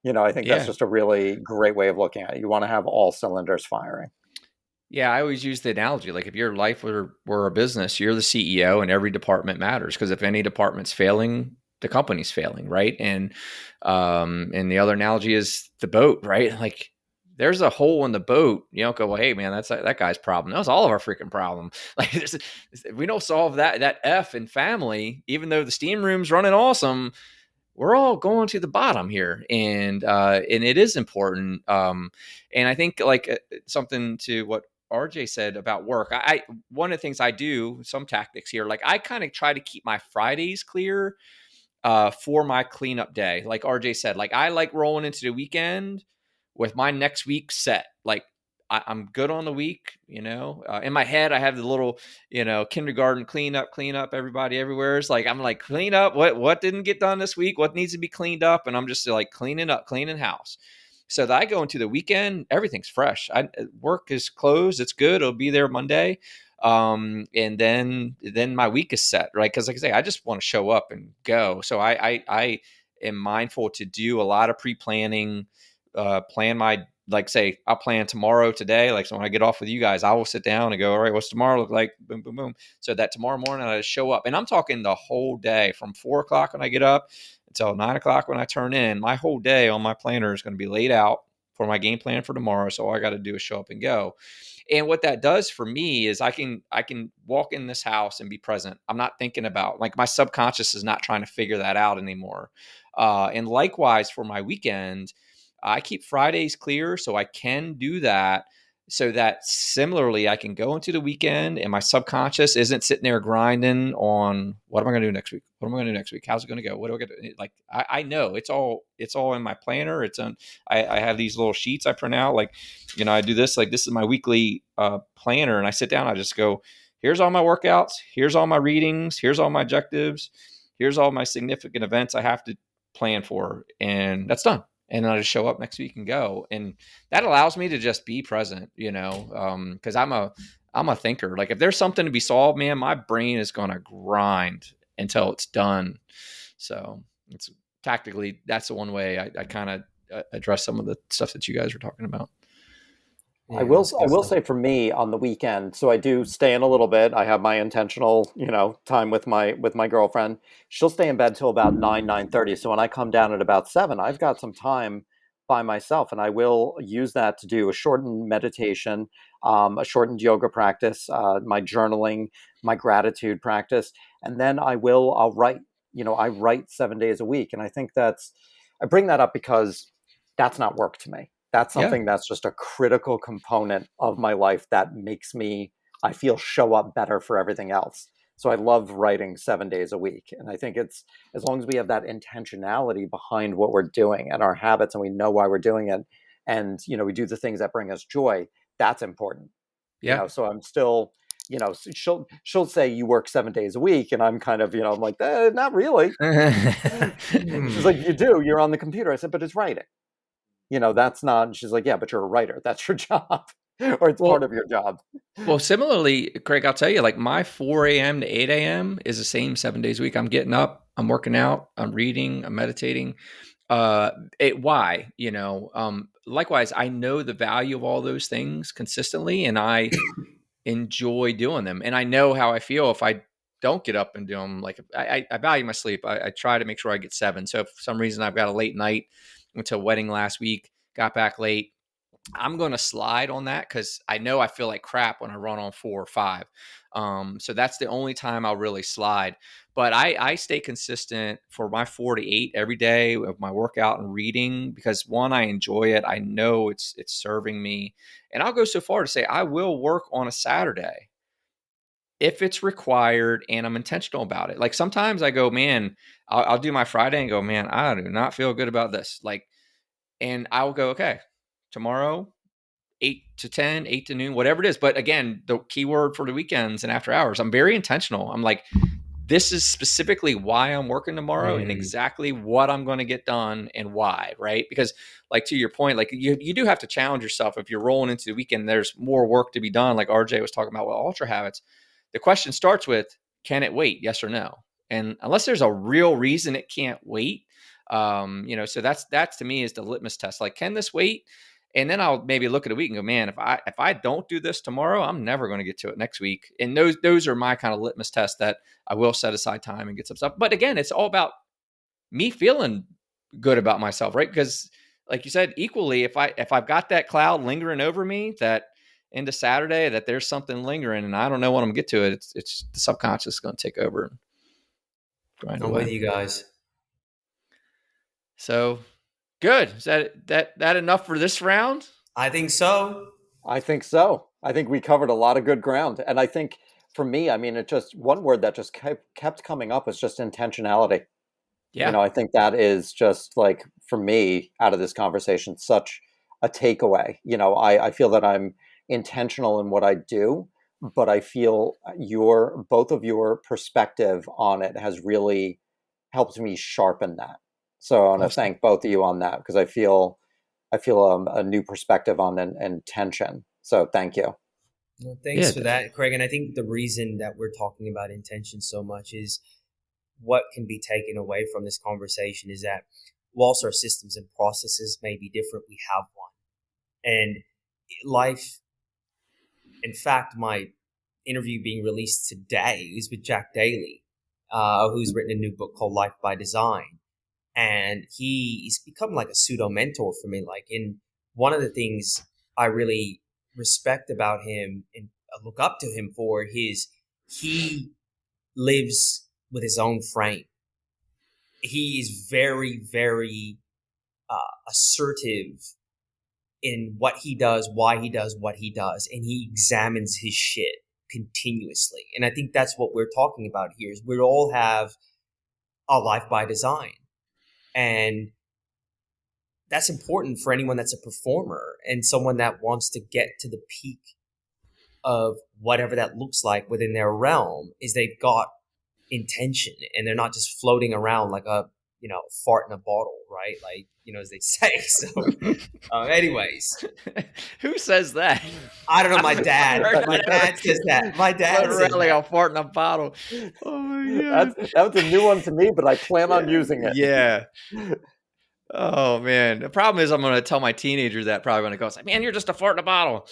I think that's Yeah. just a really great way of looking at it. You want to have all cylinders firing. Yeah, I always use the analogy, like if your life were a business, you're the CEO and every department matters, because if any department's failing, the company's failing, right? And the other analogy is the boat, right? Like there's a hole in the boat. You don't go, well, hey man, that's that guy's problem. That was all of our freaking problem. Like we don't solve that F in family, even though the steam room's running awesome, we're all going to the bottom here, and it is important. And I think like something to what RJ said about work. I one of the things I do, some tactics here, like I kind of try to keep my Fridays clear for my cleanup day. Like RJ said, like I like rolling into the weekend with my next week set. Like I'm good on the week, in my head, I have the little, kindergarten clean up, everybody everywhere. It's like, I'm like, clean up. What didn't get done this week? What needs to be cleaned up? And I'm just like cleaning up, cleaning house. So that I go into the weekend, everything's fresh. Work is closed. It's good. It'll be there Monday. And then my week is set, right? Cause like I say, I just want to show up and go. So I am mindful to do a lot of pre-planning, plan my like say I'll plan tomorrow today. Like, so when I get off with you guys, I will sit down and go, all right, what's tomorrow look like? Boom, boom, boom. So that tomorrow morning I just show up, and I'm talking the whole day from 4 o'clock when I get up until 9 o'clock when I turn in. My whole day on my planner is going to be laid out for my game plan for tomorrow. So all I got to do is show up and go. And what that does for me is I can walk in this house and be present. I'm not thinking about, like, my subconscious is not trying to figure that out anymore. And likewise for my weekend, I keep Fridays clear so I can do that, so that similarly I can go into the weekend and my subconscious isn't sitting there grinding on what am I going to do next week? What am I going to do next week? How's it going to go? What do I get to, like, I know it's all in my planner. It's on, I have these little sheets I print out. Like, I do this, like, this is my weekly planner, and I sit down, I just go, here's all my workouts. Here's all my readings. Here's all my objectives. Here's all my significant events I have to plan for. And that's done. And then I just show up next week and go. And that allows me to just be present, because I'm a thinker. Like, if there's something to be solved, man, my brain is going to grind until it's done. So it's tactically, that's the one way I kind of address some of the stuff that you guys were talking about. I Yeah, will that's I good will stuff. say for me on the weekend, so I do stay in a little bit. I have my intentional, time with my girlfriend. She'll stay in bed till about 9:30. So when I come down at about 7, I've got some time by myself, and I will use that to do a shortened meditation, a shortened yoga practice, my journaling, my gratitude practice, and then I'll write. I write 7 days a week, and I bring that up because that's not work to me. That's Yeah. something that's just a critical component of my life that makes me, I feel, show up better for everything else. So I love writing 7 days a week. And I think it's, as long as we have that intentionality behind what we're doing and our habits, and we know why we're doing it, and we do the things that bring us joy, that's important. Yeah. So I'm still, she'll say you work 7 days a week, and I'm kind of, I'm like, not really. She's Hmm. like, you do, you're on the computer. I said, but it's writing. That's not, she's like, yeah, but you're a writer. That's your job, or it's part well, of your job. Well, similarly, Craig, I'll tell you, like, my 4 a.m. to 8 a.m. is the same 7 days a week. I'm getting up, I'm working out, I'm reading, I'm meditating. Why? Likewise, I know the value of all those things consistently, and I enjoy doing them. And I know how I feel if I don't get up and do them. Like, I value my sleep. I try to make sure I get 7. So if for some reason I've got a late night, went to a wedding last week, got back late, I'm going to slide on that because I know I feel like crap when I run on 4 or 5. So that's the only time I'll really slide. But I stay consistent for my 4 to 8 every day of my workout and reading because, one, I enjoy it. I know it's serving me, and I'll go so far to say I will work on a Saturday if it's required and I'm intentional about it. Like, sometimes I go, man, I'll do my Friday and go, man, I do not feel good about this. Like, and I'll go, okay, tomorrow 8 to 10, 8 to noon, whatever it is. But again, the key word for the weekends and after hours, I'm very intentional. I'm like, this is specifically why I'm working tomorrow and Mm. exactly what I'm going to get done and why, right? Because, like, to your point, like, you do have to challenge yourself. If you're rolling into the weekend, there's more work to be done. Like RJ was talking about with Ultra Habits, the question starts with, can it wait? Yes or no? And unless there's a real reason it can't wait, so that's to me is the litmus test. Like, can this wait? And then I'll maybe look at a week and go, man, if I don't do this tomorrow, I'm never going to get to it next week. And those are my kind of litmus tests that I will set aside time and get some stuff. But again, it's all about me feeling good about myself, right? Because, like you said, equally, if I've got that cloud lingering over me that into Saturday, that there's something lingering and I don't know when I'm gonna get to it, it's the subconscious is going to take over and grind I'm away. with you guys. So good. Is that enough for this round? I think so. I think so. I think we covered a lot of good ground. And I think for me, I mean, it just, one word that just kept coming up was just intentionality. Yeah. I think that is just, like, for me, out of this conversation, such a takeaway. I feel that I'm intentional in what I do, but I feel both of your perspective on it has really helped me sharpen that. So I want to Awesome. thank both of you on that, because I feel a new perspective on intention. So thank you. Well, thanks Yeah. for that, Craig. And I think the reason that we're talking about intention so much is what can be taken away from this conversation is that whilst our systems and processes may be different, we have one. And life, in fact, my interview being released today is with Jack Daly, who's written a new book called Life by Design. And he's become like a pseudo mentor for me. Like, in one of the things I really respect about him and look up to him for is he lives with his own frame. He is very, very assertive in what he does, why he does what he does, and he examines his shit continuously. And I think that's what we're talking about here, is we all have a life by design. And that's important for anyone that's a performer and someone that wants to get to the peak of whatever that looks like within their realm, is they've got intention and they're not just floating around like a, fart in a bottle, right? Like, as they say. So anyways. Who says that? I don't know. My dad says that. My dad says really that. a fart in a bottle. Oh my God. That was a new one to me, but I plan on using it. Yeah. Oh man. The problem is I'm going to tell my teenagers that probably when it goes like, man, you're just a fart in a bottle.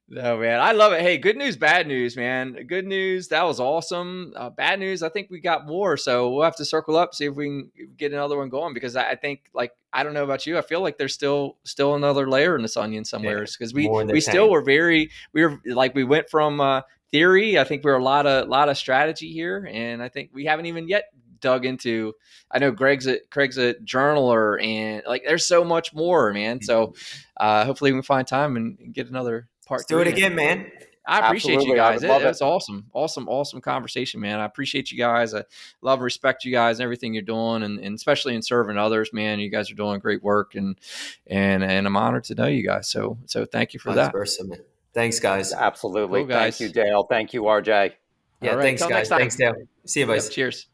No, man, I love it. Hey, good news, bad news, man. Good news, that was awesome. Bad news, I think we got more, so we'll have to circle up, see if we can get another one going, because I think, like, I don't know about you, I feel like there's still another layer in this onion somewhere, because we still were we went from theory. I think we were a lot of strategy here, and I think we haven't even yet dug into. I know Craig's a journaler, and like there's so much more, man. So hopefully we can find time and get another part. Let's do it again, man. I appreciate Absolutely. you guys. It was awesome conversation, man. I appreciate you guys. I love and respect you guys and everything you're doing, and especially in serving others, man. You guys are doing great work, and I'm honored to know you guys. So thank you for that. Versa, man. Thanks, guys. Absolutely. Cool, guys. Thank you, Dale. Thank you, RJ. Yeah, right, thanks, guys. Thanks, Dale. See you, boys. Yep, cheers.